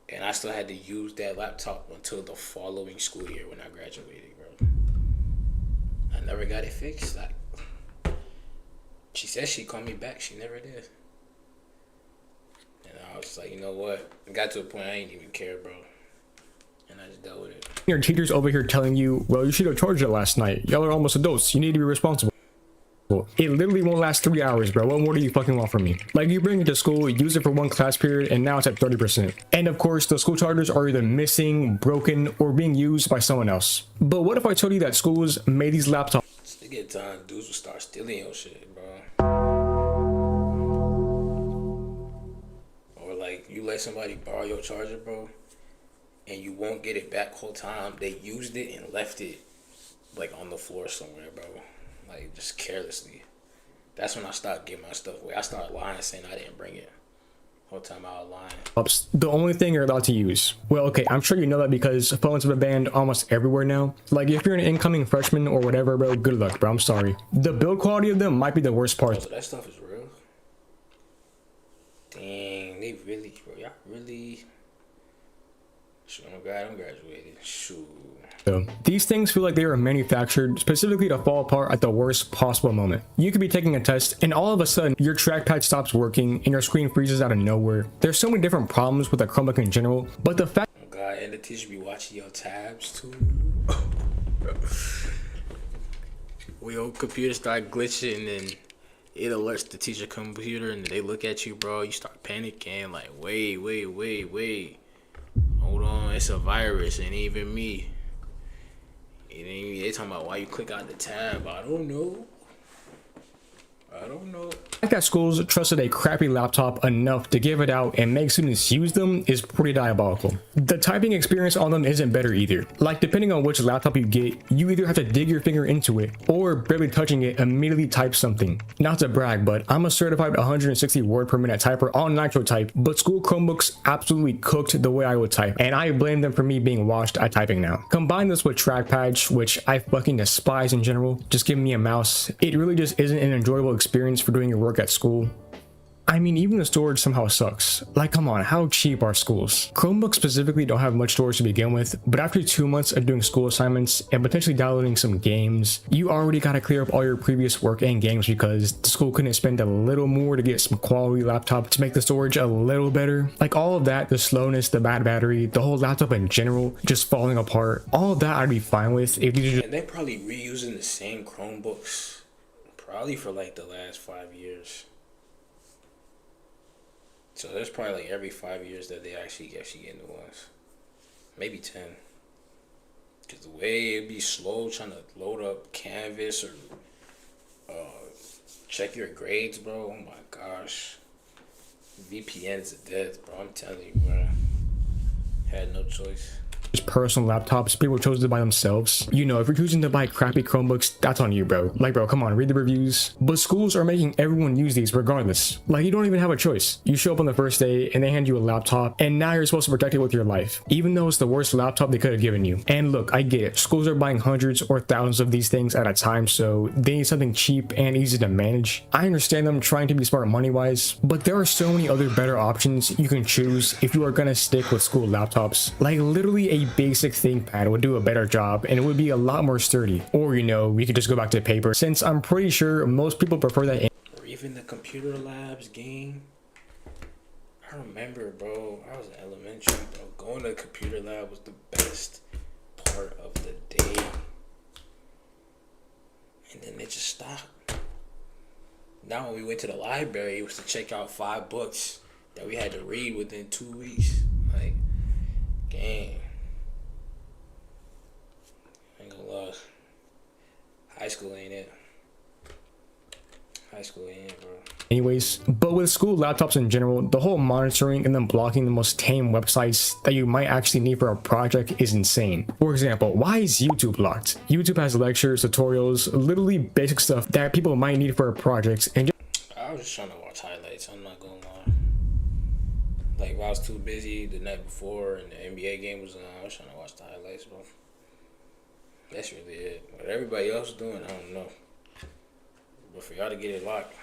And I still had to use that laptop until the following school year when I graduated, bro. I never got it fixed. Like, she said she'd call me back. She never did. And I was like, you know what? It got to a point I ain't even care, bro. And I just dealt with it. Your teacher's over here telling you, well, you should have charged it last night. Y'all are almost adults. You need to be responsible. It literally won't last 3 hours, bro. What more do you fucking want from me? Like, you bring it to school, use it for one class period, and now it's at 30%. And of course, the school chargers are either missing, broken, or being used by someone else. But what if I told you that schools made these laptops? They get time, dudes will start stealing your shit, bro. Or like, you let somebody borrow your charger, bro, and you won't get it back whole time. They used it and left it like on the floor somewhere, bro. Like, just carelessly. That's when I stopped getting my stuff away. I started lying, saying I didn't bring it. Whole time I was lying. The only thing you're allowed to use. Well, okay, I'm sure you know that because phones have been banned almost everywhere now. Like, if you're an incoming freshman or whatever, bro, good luck, bro. I'm sorry. The build quality of them might be the worst part. Oh, so that stuff is real? Dang, they really, bro, y'all really... Shoot, I'm glad I'm graduated. Shoot. So, these things feel like they were manufactured specifically to fall apart at the worst possible moment. You could be taking a test and all of a sudden your trackpad stops working and your screen freezes out of nowhere. There's so many different problems with a Chromebook in general, but the fact— Oh God, and the teacher be watching your tabs too. When your computer start glitching and it alerts the teacher computer, and they look at you, bro. You start panicking, like, wait. Hold on, it's a virus, it ain't even me. They talking about why you click out the tab. I don't know. Like that schools trusted a crappy laptop enough to give it out and make students use them is pretty diabolical. The typing experience on them isn't better either. Like, depending on which laptop you get, you either have to dig your finger into it or barely touching it immediately type something. Not to brag, but I'm a certified 160 word per minute typer on Nitro Type, but school Chromebooks absolutely cooked the way I would type, and I blame them for me being washed at typing now. Combine this with trackpads, which I fucking despise in general, just give me a mouse. It really just isn't an enjoyable experience for doing your work at school. I mean, even the storage somehow sucks. Like, come on, how cheap are schools? Chromebooks specifically don't have much storage to begin with, but after 2 months of doing school assignments and potentially downloading some games, you already gotta clear up all your previous work and games because the school couldn't spend a little more to get some quality laptop to make the storage a little better. Like, all of that, the slowness, the bad battery, the whole laptop in general just falling apart, all of that I'd be fine with if these are just— And they're probably reusing the same Chromebooks, probably for like the last 5 years. So there's probably like every 5 years that they actually get new ones. Maybe 10. Because the way it'd be slow trying to load up Canvas or check your grades, bro. Oh my gosh. VPNs are death, bro. I'm telling you, bro. Had no choice. Personal laptops people chose to buy themselves. You know, if you're choosing to buy crappy Chromebooks, that's on you, bro. Like, bro, come on, read the reviews. But schools are making everyone use these regardless. Like, you don't even have a choice. You show up on the first day and they hand you a laptop, and now you're supposed to protect it with your life, even though it's the worst laptop they could have given you. And look, I get it. Schools are buying hundreds or thousands of these things at a time, so they need something cheap and easy to manage. I understand them trying to be smart money-wise, but there are so many other better options you can choose if you are gonna stick with school laptops. Like, literally a basic ThinkPad would do a better job and it would be a lot more sturdy. Or, you know, we could just go back to paper, since I'm pretty sure most people prefer that. Or even the computer labs game. I remember, bro, I was in elementary, bro. Going to the computer lab was the best part of the day. And then it just stopped. Now when we went to the library, it was to check out 5 books that we had to read within 2 weeks. Like, dang. I ain't gonna lie. High school ain't it. High school ain't it, bro. Anyways, but with school laptops in general, the whole monitoring and then blocking the most tame websites that you might actually need for a project is insane. For example, why is YouTube blocked? YouTube has lectures, tutorials, literally basic stuff that people might need for a project, and I was just trying to watch highlights, I'm not gonna lie. Like, if I was too busy the night before and the NBA game was on, I was trying to watch the highlights, bro. That's really it. What everybody else is doing, I don't know. But for y'all to get it locked,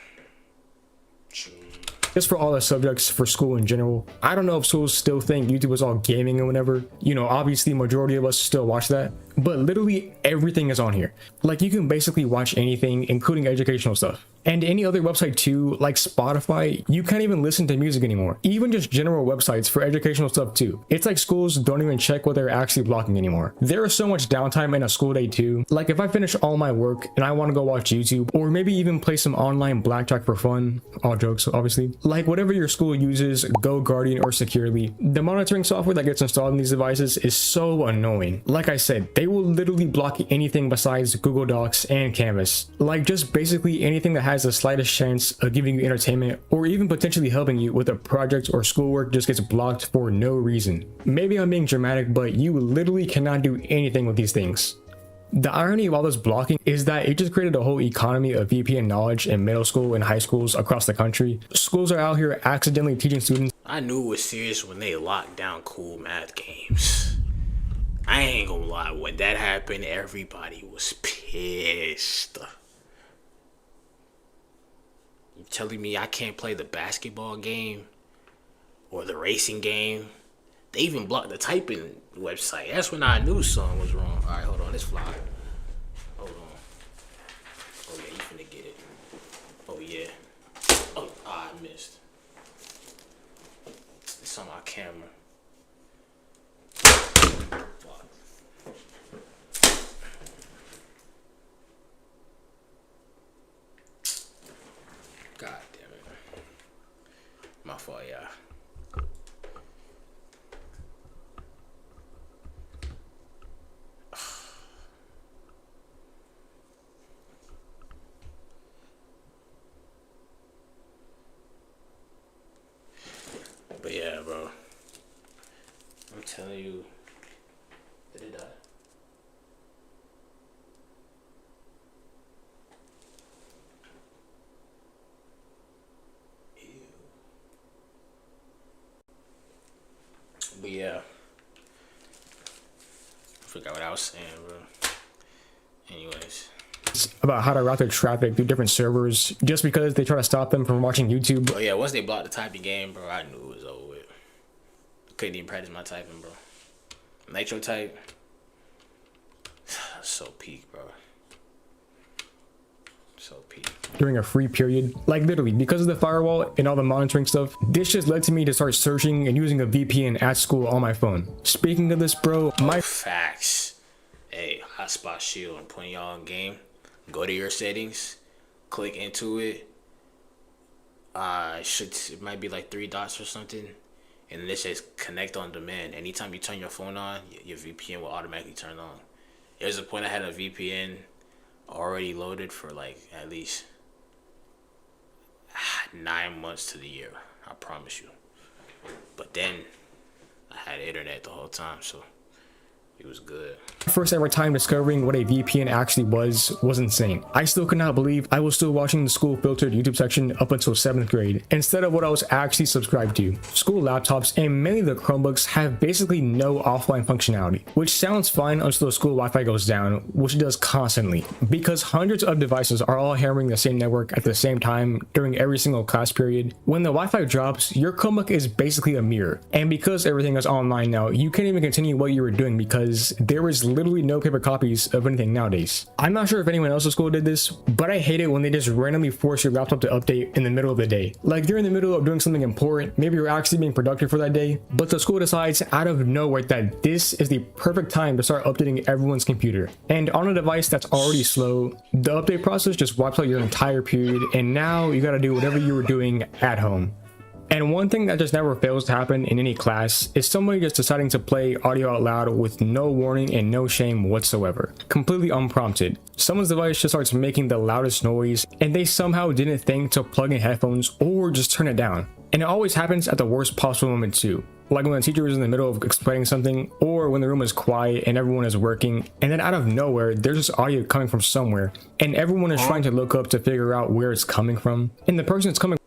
just for all the subjects for school in general, I don't know if schools still think YouTube was all gaming or whatever. You know, obviously majority of us still watch that, but literally everything is on here. Like, you can basically watch anything, including educational stuff. And any other website too, like Spotify, you can't even listen to music anymore. Even just general websites for educational stuff too. It's like schools don't even check what they're actually blocking anymore. There is so much downtime in a school day too. Like, if I finish all my work and I want to go watch YouTube, or maybe even play some online blackjack for fun, all jokes obviously, like whatever your school uses, Go, Guardian, or Securely, the monitoring software that gets installed in these devices is so annoying. Like I said, they will literally block anything besides Google Docs and Canvas. Like, just basically anything that has the slightest chance of giving you entertainment or even potentially helping you with a project or schoolwork just gets blocked for no reason. Maybe I'm being dramatic, but you literally cannot do anything with these things. The irony of all this blocking is that it just created a whole economy of VPN knowledge in middle school and high schools across the country. Schools are out here accidentally teaching students. I knew it was serious when they locked down cool math games. I ain't gonna lie, when that happened, everybody was pissed. You telling me I can't play the basketball game or the racing game? They even blocked the typing website. That's when I knew something was wrong. All right, hold on, let's fly. Hold on. Oh yeah, you finna get it. Oh yeah. Oh, I missed. It's on my camera. telling you. Did it die? Ew. But yeah. Forgot what I was saying, bro. Anyways. About how to route their traffic through different servers just because they try to stop them from watching YouTube. Oh yeah, once they blocked the typing game, bro, I knew it was over with. Couldn't even practice my typing, bro. Nitro type. So peak, bro. So peak. During a free period, like literally because of the firewall and all the monitoring stuff, this just led to me to start searching and using a VPN at school on my phone. Speaking of this, bro, my facts. Hey, hotspot shield. I'm putting y'all in game. Go to your settings, click into it. It might be like 3 dots or something, and then it says connect on demand. Anytime you turn your phone on, your VPN will automatically turn on. There's a point I had a VPN already loaded for like at least 9 months to the year. I promise you. But then I had internet the whole time, so it was good. first ever time discovering what a VPN actually was insane. I still could not believe I was still watching the school filtered YouTube section up until 7th grade, instead of what I was actually subscribed to. School laptops and many of the Chromebooks have basically no offline functionality, which sounds fine until the school Wi-Fi goes down, which it does constantly, because hundreds of devices are all hammering the same network at the same time during every single class period. When the Wi-Fi drops, your Chromebook is basically a mirror, and because everything is online now, you can't even continue what you were doing because there is literally no paper copies of anything nowadays. I'm not sure if anyone else at school did this, but I hate it when they just randomly force your laptop to update in the middle of the day. Like you're in the middle of doing something important, maybe you're actually being productive for that day, but the school decides out of nowhere that this is the perfect time to start updating everyone's computer. And on a device that's already slow, the update process just wipes out your entire period, and now you gotta do whatever you were doing at home. And one thing that just never fails to happen in any class is somebody just deciding to play audio out loud with no warning and no shame whatsoever. Completely unprompted. Someone's device just starts making the loudest noise and they somehow didn't think to plug in headphones or just turn it down. And it always happens at the worst possible moment too. Like when the teacher is in the middle of explaining something, or when the room is quiet and everyone is working, and then out of nowhere, there's just audio coming from somewhere, and everyone is trying to look up to figure out where it's coming from. And the person it's coming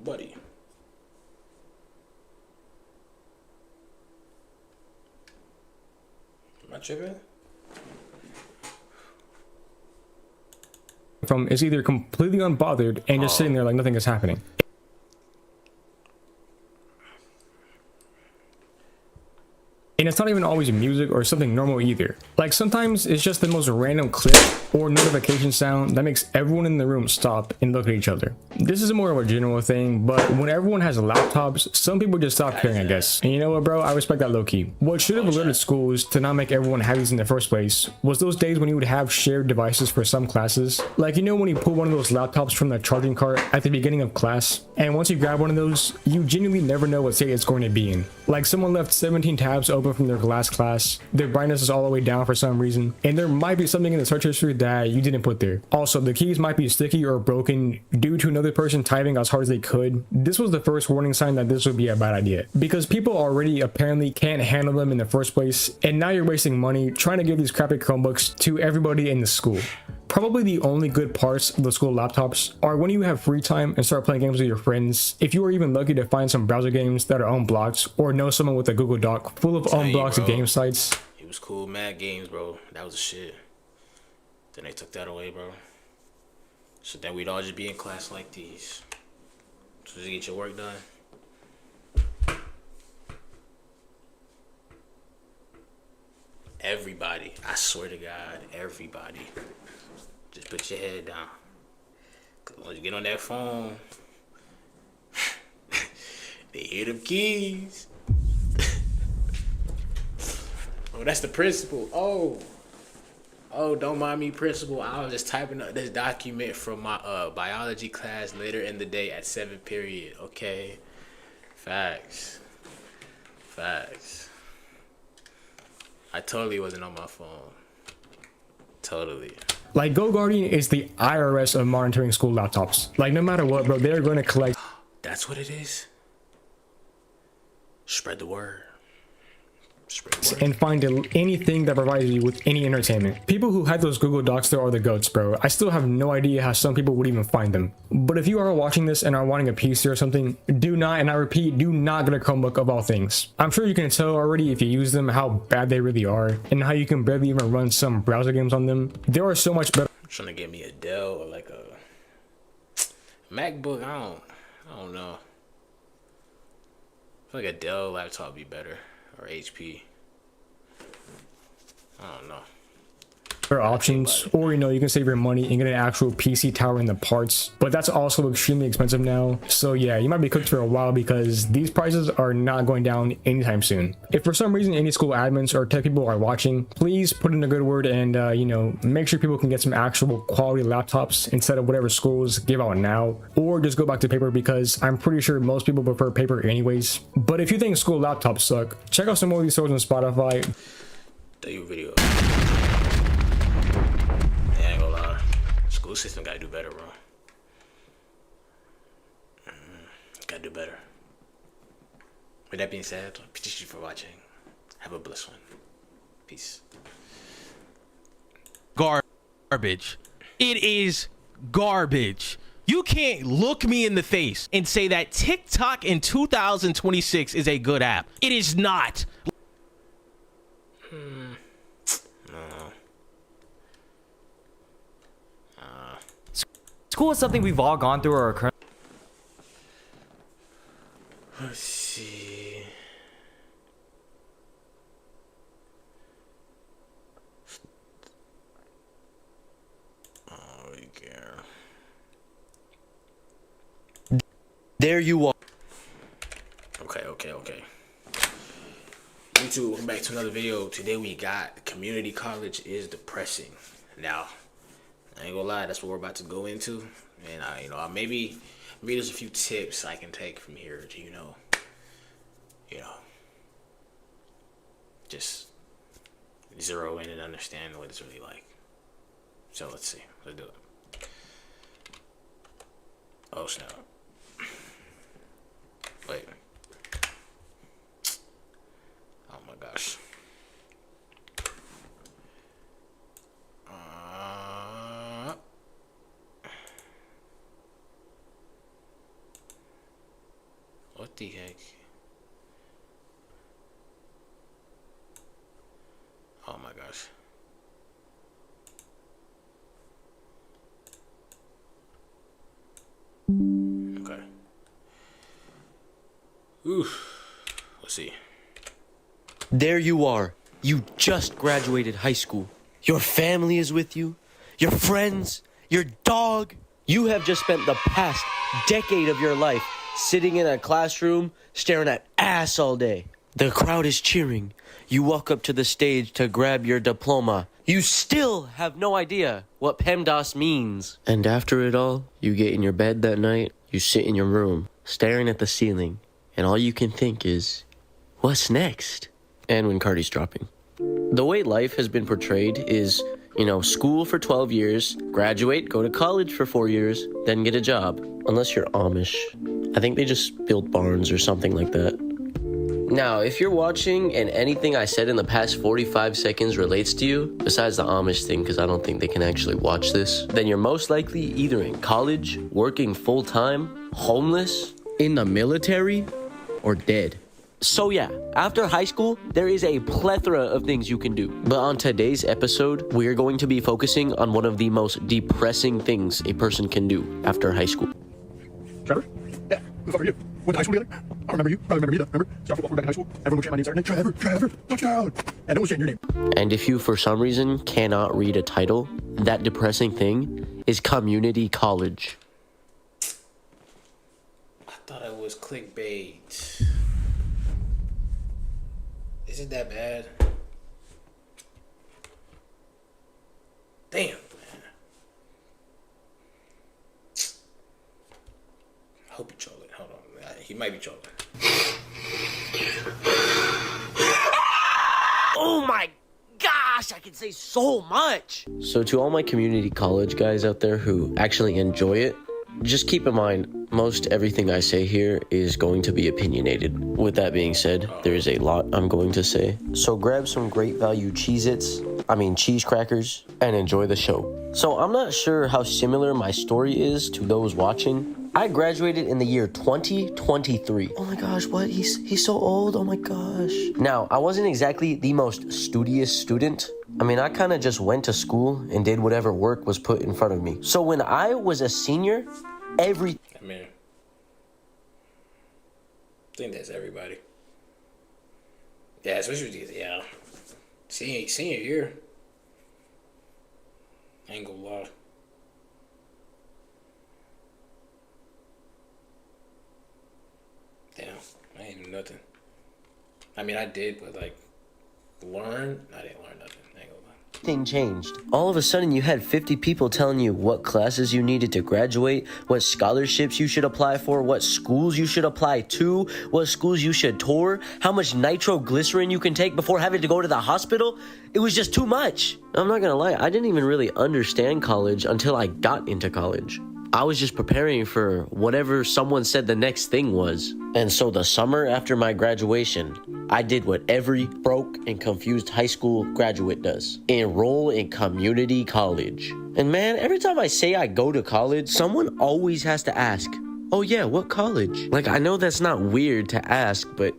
buddy. Am I tripping? from is either completely unbothered and just sitting there like nothing is happening. And it's not even always music or something normal either. Like sometimes it's just the most random clip or notification sound that makes everyone in the room stop and look at each other. This is more of a general thing, but when everyone has laptops, some people just stop caring, I guess. And you know what, bro? I respect that low-key. What should have alerted schools to not make everyone have these in the first place was those days when you would have shared devices for some classes. Like, you know when you pull one of those laptops from the charging cart at the beginning of class, and once you grab one of those, you genuinely never know what state it's going to be in. Like someone left 17 tabs open from their last class, their brightness is all the way down for some reason, and there might be something in the search history that you didn't put there. Also, the keys might be sticky or broken due to another person typing as hard as they could. This was the first warning sign that this would be a bad idea, because people already apparently can't handle them in the first place, and now you're wasting money trying to give these crappy Chromebooks to everybody in the school. Probably the only good parts of the school laptops are when you have free time and start playing games with your friends. If you are even lucky to find some browser games that are unblocked, or know someone with a Google Doc full of unblocked game sites. It was cool, mad games, bro. That was the shit. Then they took that away, bro. So then we'd all just be in class like these. So just get your work done. Everybody, I swear to God, everybody. Just put your head down. Cause once you get on that phone, they hear them keys. Oh, that's the principal. Oh, don't mind me, principal. I was just typing up this document from my biology class later in the day at 7th period. Okay, facts. I totally wasn't on my phone. Totally. Like, GoGuardian is the IRS of monitoring school laptops. Like, no matter what, bro, they're going to collect. That's what it is. Spread the word. Spread the word. And find anything that provides you with any entertainment. People who have those Google Docs there are the goats, bro. I still have no idea how some people would even find them. But if you are watching this and are wanting a PC or something, do not, and I repeat, do not get a Chromebook of all things. I'm sure you can tell already if you use them how bad they really are and how you can barely even run some browser games on them. There are so much better. I'm trying to get me a Dell or like a MacBook. I don't know. I feel like a Dell laptop would be better, or HP. I don't know. Options, or you can save your money and get an actual PC tower in the parts, but that's also extremely expensive now. So yeah, you might be cooked for a while because these prices are not going down anytime soon. If for some reason any school admins or tech people are watching, please put in a good word and make sure people can get some actual quality laptops instead of whatever schools give out now, or just go back to paper because I'm pretty sure most people prefer paper anyways. But if you think school laptops suck, check out some more of these stores on Spotify. Do video. School system gotta do better, bro. Gotta do better. With that being said, appreciate you for watching. Have a blessed one. Peace. Garbage. It is garbage. You can't look me in the face and say that TikTok in 2026 is a good app. It is not. School is something we've all gone through or are currently. Let's see. Oh, we care. There you are. Okay. YouTube, welcome back to another video. Today we got community college is depressing. Now, I ain't gonna lie, that's what we're about to go into, and maybe there's a few tips I can take from here to just zero in and understand what it's really like. So let's see, let's do it. Oh snap! Wait. Oh my gosh. What the heck? Oh my gosh. Okay. Oof. Let's see. There you are. You just graduated high school. Your family is with you. Your friends. Your dog. You have just spent the past decade of your life sitting in a classroom, staring at ass all day. The crowd is cheering. You walk up to the stage to grab your diploma. You still have no idea what PEMDAS means. And after it all, you get in your bed that night, you sit in your room, staring at the ceiling, and all you can think is, what's next? And when Cardi's dropping. The way life has been portrayed is, school for 12 years, graduate, go to college for 4 years, then get a job. Unless you're Amish. I think they just built barns or something like that. Now, if you're watching and anything I said in the past 45 seconds relates to you, besides the Amish thing, because I don't think they can actually watch this, then you're most likely either in college, working full-time, homeless, in the military, or dead. So yeah, after high school, there is a plethora of things you can do. But on today's episode, we're going to be focusing on one of the most depressing things a person can do after high school. Trevor? Yeah, who the fuck are you? Went to high school together? I remember you. Probably remember me though. Remember? Start football back in high school. Everyone would chant my name. Start name. Trevor, touchdown. And no one's chanting your name. And if you, for some reason, cannot read a title, that depressing thing is community college. I thought it was clickbait. Is it that bad? Damn, man. I hope he trolling. Hold on. He might be trolling. Oh my gosh, I can say so much. So to all my community college guys out there who actually enjoy it, just keep in mind, most everything I say here is going to be opinionated. With that being said, there is a lot I'm going to say. So grab some great value cheese crackers, and enjoy the show. So I'm not sure how similar my story is to those watching. I graduated in the year 2023. Oh my gosh, what? He's so old, oh my gosh. Now, I wasn't exactly the most studious student. I mean, I kind of just went to school and did whatever work was put in front of me. So when I was a senior, I think that's everybody. Yeah, especially senior year. I ain't gonna lie. Damn, I ain't do nothing. I mean, I did, but like, I didn't learn nothing. I ain't gonna lie. Thing changed. All of a sudden, you had 50 people telling you what classes you needed to graduate, what scholarships you should apply for, what schools you should apply to, what schools you should tour, how much nitroglycerin you can take before having to go to the hospital. It was just too much. I'm not gonna lie, I didn't even really understand college until I got into college. I was just preparing for whatever someone said the next thing was. And so the summer after my graduation, I did what every broke and confused high school graduate does. Enroll in community college. And man, every time I say I go to college, someone always has to ask, oh yeah, what college? Like, I know that's not weird to ask, but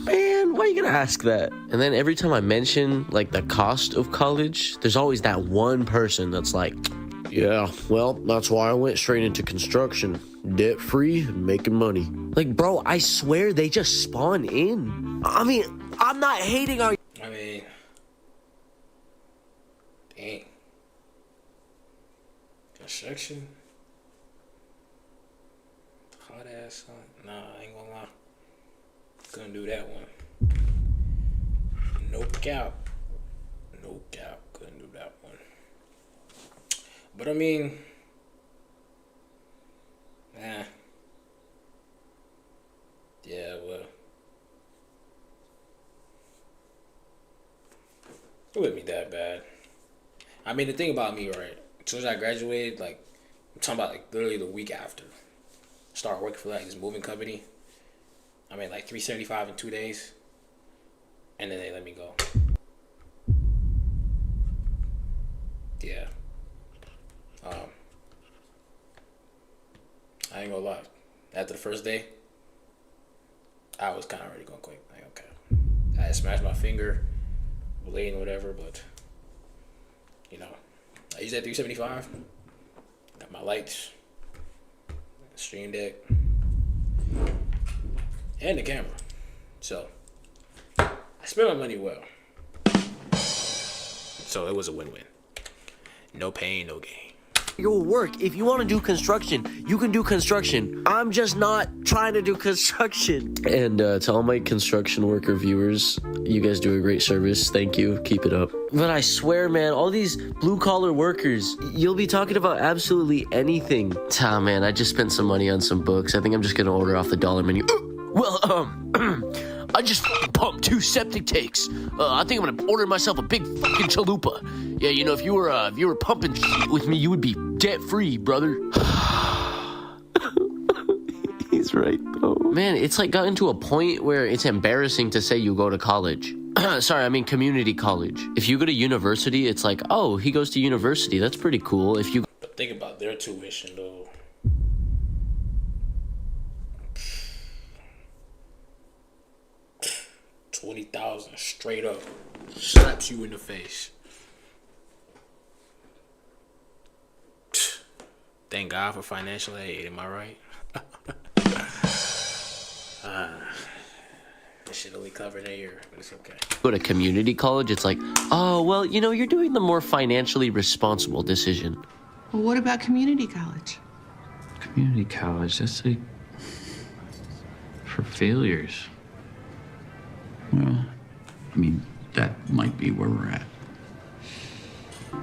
man, why are you gonna ask that? And then every time I mention like the cost of college, there's always that one person that's like, yeah, well, that's why I went straight into construction. Debt-free, making money. Like, bro, I swear they just spawn in. I mean, I'm not hating on... I mean, dang. Construction? Hot ass, huh? Nah, I ain't gonna lie. Couldn't do that one. No cap. Couldn't do that one. But I mean, yeah, well, it wouldn't be that bad. I mean, the thing about me, right, as soon as I graduated, like, I'm talking about, like, literally the week after, start working for, like, this moving company. I made, like, $375 in 2 days, and then they let me go. Yeah. I ain't gonna lie. After the first day, I was kind of already gonna quit. Like, okay, I had smashed my finger, blade, whatever, but you know, I used that 375. Got my lights, stream deck, and the camera. So I spent my money well. So it was a win-win. No pain, no gain. Your work. If you want to do construction, you can do construction. I'm just not trying to do construction. And to all my construction worker viewers, you guys do a great service. Thank you. Keep it up. But I swear, man, all these blue-collar workers, you'll be talking about absolutely anything. Man, I just spent some money on some books. I think I'm just going to order off the dollar menu. I just pumped 2 septic tanks. I think I'm gonna order myself a big fucking chalupa. Yeah, you know, if you were pumping shit with me, you would be debt-free, brother. He's right, though. Man, it's like gotten to a point where it's embarrassing to say you go to college. Sorry, I mean community college. If you go to university, it's like, oh, he goes to university. That's pretty cool. If you... But think about their tuition, though. $20,000 straight up slaps you in the face. Thank God for financial aid, am I right? This shit only covered a year, but it's okay. Go to community college, it's like, oh, well, you know, you're doing the more financially responsible decision. Well, what about community college? Community college, that's like for failures. Well, I mean, that might be where we're at.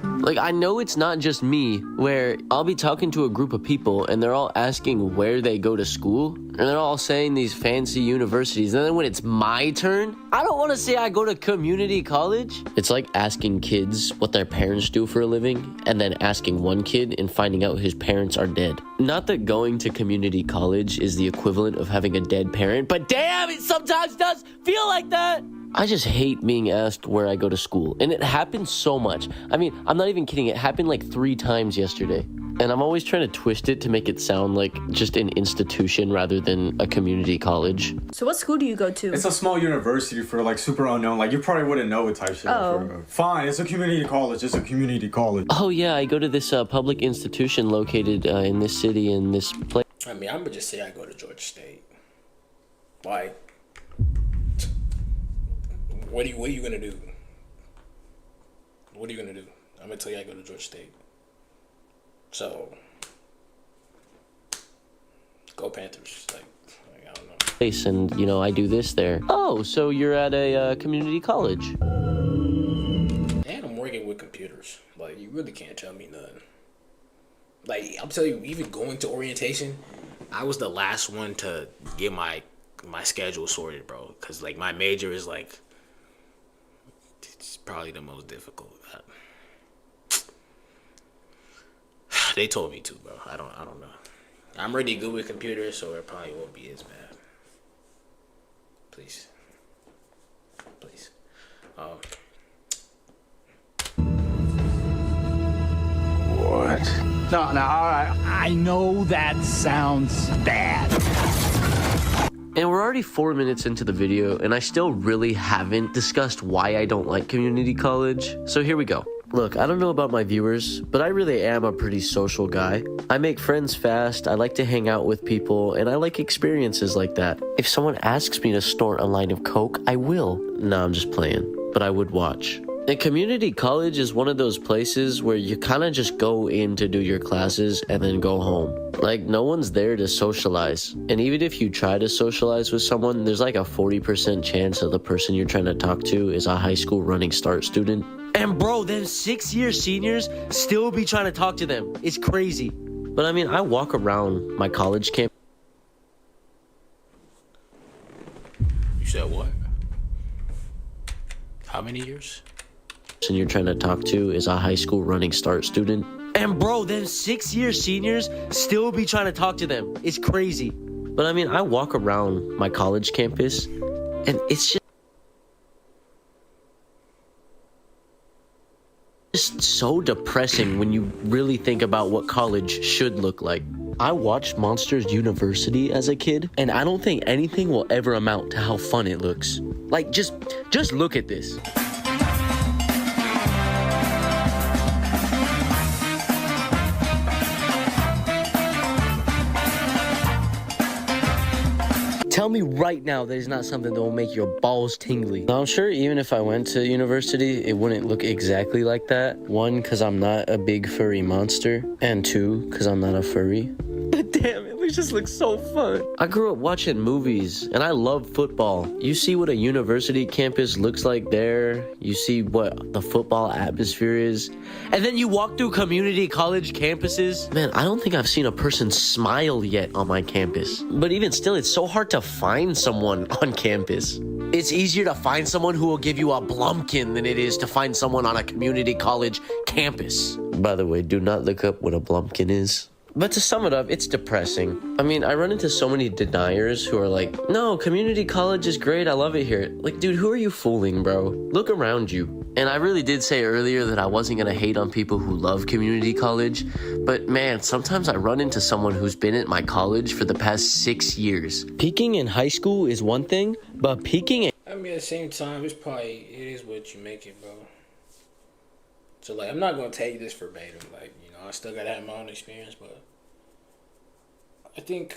Like, I know it's not just me, where I'll be talking to a group of people and they're all asking where they go to school. And they're all saying these fancy universities. And then when it's my turn, I don't want to say I go to community college. It's like asking kids what their parents do for a living and then asking one kid and finding out his parents are dead. Not that going to community college is the equivalent of having a dead parent, but damn, it sometimes does feel like that. I just hate being asked where I go to school, and it happens so much. I mean, I'm not even kidding. It happened like 3 times yesterday, and I'm always trying to twist it to make it sound like just an institution rather than a community college. So what school do you go to? It's a small university for like super unknown. Like you probably wouldn't know it type shit. Oh. Fine, it's a community college. It's a community college. Oh yeah, I go to this public institution located in this city in this place. I mean, I'm gonna just say I go to Georgia State. Like, what are you gonna do? What are you gonna do? I'm gonna tell you I go to Georgia State. So, go Panthers. Like I don't know. Place, and you know, I do this there. Oh, so you're at a community college? And I'm working with computers. Like, you really can't tell me nothing. Like, I'm telling you, even going to orientation, I was the last one to get my schedule sorted, bro. Cause like my major is like, it's probably the most difficult. They told me to, bro. I don't know. I'm already good with computers, so it probably won't be as bad. Please. What? No, all right. I know that sounds bad. And we're already 4 minutes into the video, and I still really haven't discussed why I don't like community college. So here we go. Look, I don't know about my viewers, but I really am a pretty social guy. I make friends fast, I like to hang out with people, and I like experiences like that. If someone asks me to snort a line of coke, I will. Nah, I'm just playing, but I would watch. And community college is one of those places where you kind of just go in to do your classes and then go home. Like, no one's there to socialize. And even if you try to socialize with someone, there's like a 40% chance that the person you're trying to talk to is a high school running start student. And bro, them 6-year seniors still be trying to talk to them. It's crazy. But I mean, I walk around my college campus. You said what? How many years? And you're trying to talk to is a high school running start student. And bro, them 6-year seniors still be trying to talk to them. It's crazy. But I mean, I walk around my college campus and it's just so depressing when you really think about what college should look like. I watched Monsters University as a kid, and I don't think anything will ever amount to how fun it looks. Like, just look at this. Tell me right now that it's not something that will make your balls tingly. Now, I'm sure even if I went to university, it wouldn't look exactly like that. 1, because I'm not a big furry monster. And 2, because I'm not a furry. But damn, it just looks so fun. I grew up watching movies, and I love football. You see what a university campus looks like there. You see what the football atmosphere is. And then you walk through community college campuses. Man, I don't think I've seen a person smile yet on my campus. But even still, it's so hard to find someone on campus. It's easier to find someone who will give you a blumpkin than it is to find someone on a community college campus. By the way, do not look up what a blumpkin is. But to sum it up, it's depressing. I mean, I run into so many deniers who are like, no, community college is great, I love it here. Like, dude, who are you fooling, bro? Look around you. And I really did say earlier that I wasn't gonna hate on people who love community college, but man, sometimes I run into someone who's been at my college for the past 6 years. Peaking in high school is one thing, but peaking in... I mean, at the same time, it is what you make it, bro. So, like, I'm not gonna tell you this verbatim, like, you know, I still gotta have my own experience, but I think,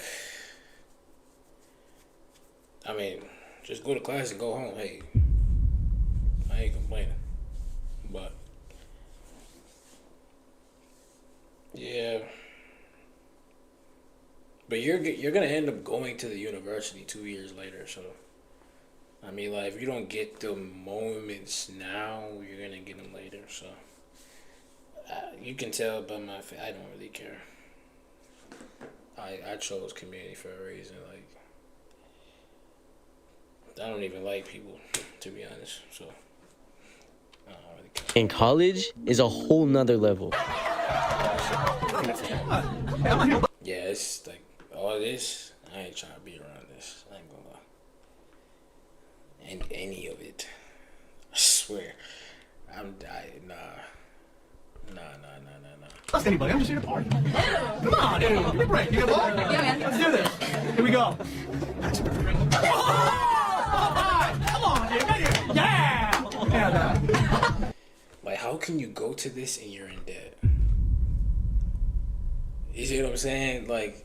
I mean, just go to class and go home. Hey, I ain't complaining, but yeah, but you're gonna end up going to the university 2 years later. So, I mean, like, if you don't get the moments now, you're gonna get them later. So, you can tell by my face, I don't really care. I chose community for a reason, like. I don't even like people, to be honest. So. And college is a whole nother level. Yeah, it's like all this. I ain't trying to be around this. I ain't gonna lie. And any of it. I swear. I'm dying. Nah. Trust anybody. I'm just here to party. Come on, give me a break. You got a ball? Yeah, man. Let's do this. Here we go. Come on, dude. Yeah. Like, how can you go to this and you're in debt? You see what I'm saying? Like,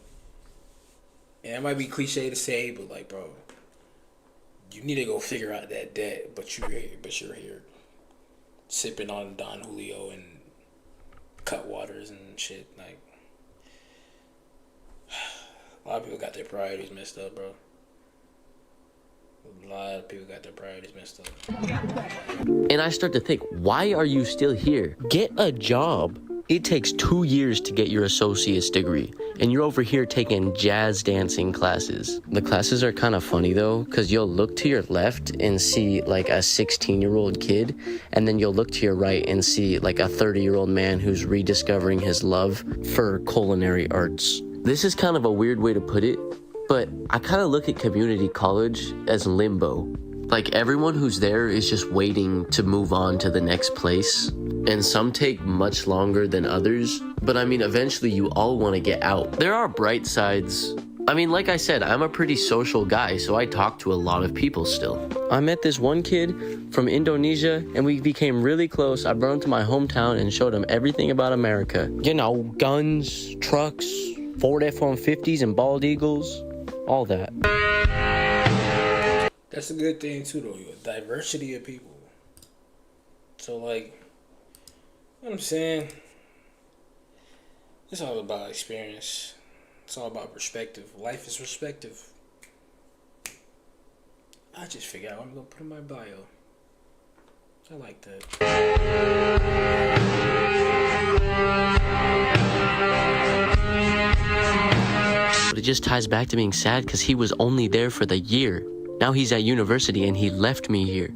and it might be cliche to say, but like, bro, you need to go figure out that debt. But you're here, sipping on Don Julio and cut waters and shit. Like, a lot of people got their priorities messed up, bro. A lot of people got their priorities messed up. And I start to think, why are you still here? Get a job. It takes 2 years to get your associate's degree, and you're over here taking jazz dancing classes. The classes are kind of funny though, because you'll look to your left and see like a 16-year-old kid, and then you'll look to your right and see like a 30-year-old man who's rediscovering his love for culinary arts. This is kind of a weird way to put it, but I kind of look at community college as limbo. Like, everyone who's there is just waiting to move on to the next place. And some take much longer than others. But I mean, eventually you all want to get out. There are bright sides. I mean, like I said, I'm a pretty social guy, so I talk to a lot of people still. I met this one kid from Indonesia, and we became really close. I brought him to my hometown and showed him everything about America. You know, guns, trucks, Ford F-150s and bald eagles, all that. That's a good thing too, though. Diversity of people. So, like, you know what I'm saying? It's all about experience. It's all about perspective. Life is perspective. I just figured out what I'm gonna put in my bio. I like that. But it just ties back to being sad because he was only there for the year. Now he's at university and he left me here.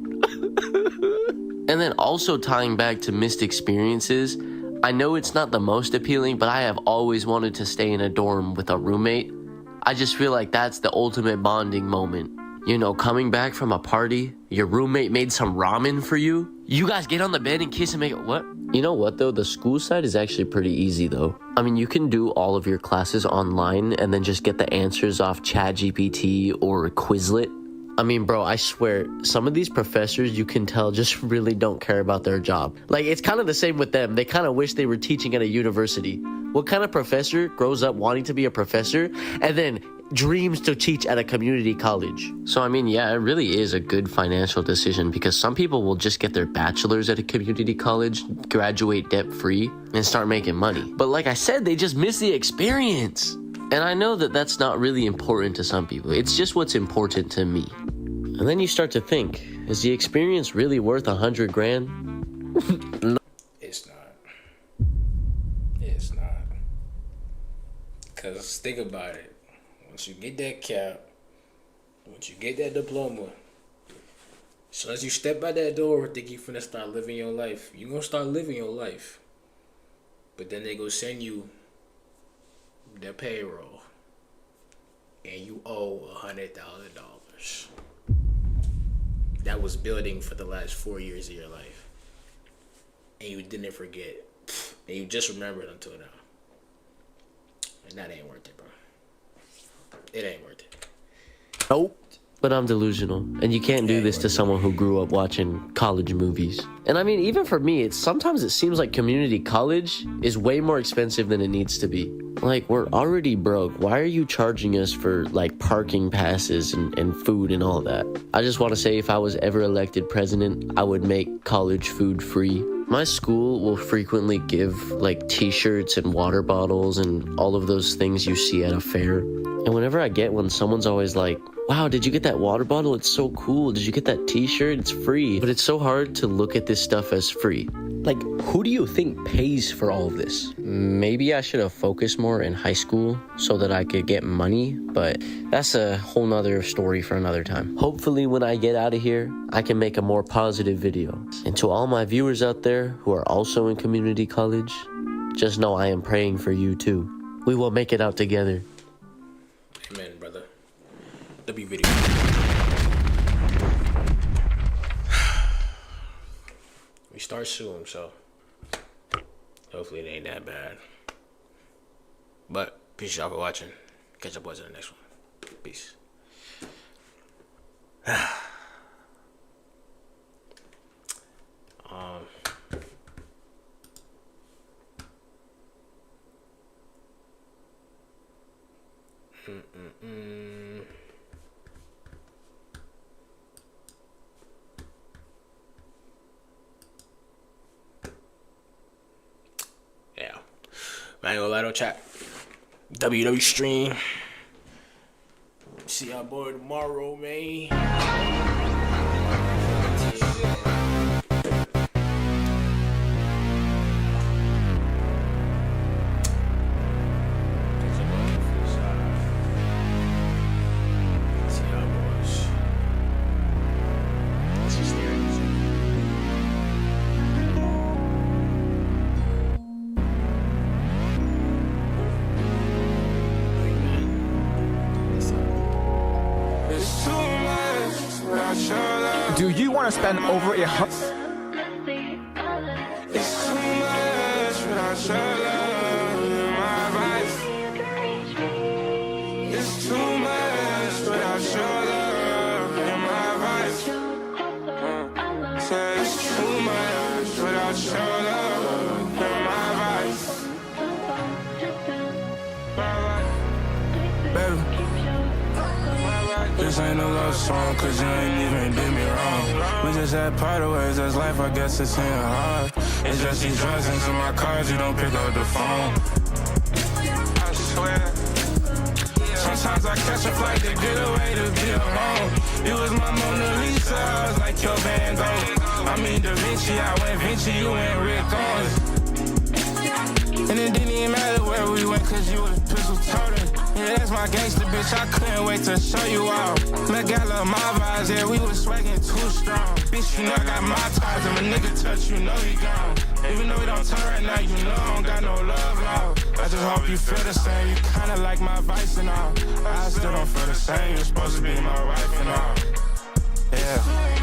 And then also tying back to missed experiences, I know it's not the most appealing, but I have always wanted to stay in a dorm with a roommate. I just feel like that's the ultimate bonding moment. You know, coming back from a party, your roommate made some ramen for you. You guys get on the bed and kiss and make it, what? You know what though, the school side is actually pretty easy though. I mean, you can do all of your classes online and then just get the answers off ChatGPT or Quizlet. I mean, bro, I swear, some of these professors you can tell just really don't care about their job. Like, it's kind of the same with them. They kind of wish they were teaching at a university. What kind of professor grows up wanting to be a professor and then dreams to teach at a community college? So, I mean, yeah, it really is a good financial decision because some people will just get their bachelor's at a community college, graduate debt-free, and start making money. But like I said, they just miss the experience. And I know that that's not really important to some people. It's just what's important to me. And then you start to think, is the experience really worth $100 grand? No. It's not. It's not. Because think about it. Once you get that cap, once you get that diploma, as soon as you step out that door, think you finna start living your life. You gonna start living your life. But then they go send you their payroll, and you owe $100,000. That was building for the last 4 years of your life, and you didn't forget, and you just remembered until now. And that ain't worth it, bro. It ain't worth it. Nope. But I'm delusional, and you can't do this to someone who grew up watching college movies. And I mean, even for me, sometimes it seems like community college is way more expensive than it needs to be. Like, we're already broke. Why are you charging us for, like, parking passes and food and all that? I just want to say, if I was ever elected president, I would make college food free. My school will frequently give, like, t-shirts and water bottles and all of those things you see at a fair. And whenever I get one, someone's always like, Wow, did you get that water bottle? It's so cool. Did you get that t-shirt? It's free. But it's so hard to look at this stuff as free. Like, who do you think pays for all of this? Maybe I should have focused more in high school so that I could get money, but that's a whole nother story for another time. Hopefully when I get out of here, I can make a more positive video. And to all my viewers out there who are also in community college, just know I am praying for you too. We will make it out together. Amen, brother. W video. We start soon, so hopefully it ain't that bad. But peace y'all for watching. Catch up boys in the next one. Peace. Yeah, I ain't gonna lie, don't chat. WW stream. See y'all boy tomorrow, man. Do you want to spend over It's too much without your love and my advice. It's too much without your love and my advice. Say it's too much without your love and my advice. Baby, this ain't no love song, cause you ain't even did me wrong. We just had part of ways, that's life, I guess it's in hard. It's just these drugs into my cars, you don't pick up the phone. I swear, sometimes I catch a flight to get away to be alone. You was my Mona Lisa, I was like your Van Gogh. I mean Da Vinci, I went Vinci, you went Rick Owens. And it didn't even matter where we went, cause you was pistol toting. Yeah, that's my gangster bitch, I couldn't wait to show you all. Met got love my vibes, yeah, we was swagging too strong. Bitch, you know I got my ties, if a nigga touch, you know he gone. Even though we don't turn right now, you know I don't got no love loud. I just hope you feel the same, you kinda like my vice and all. I still don't feel the same, you're supposed to be my wife and all. Yeah.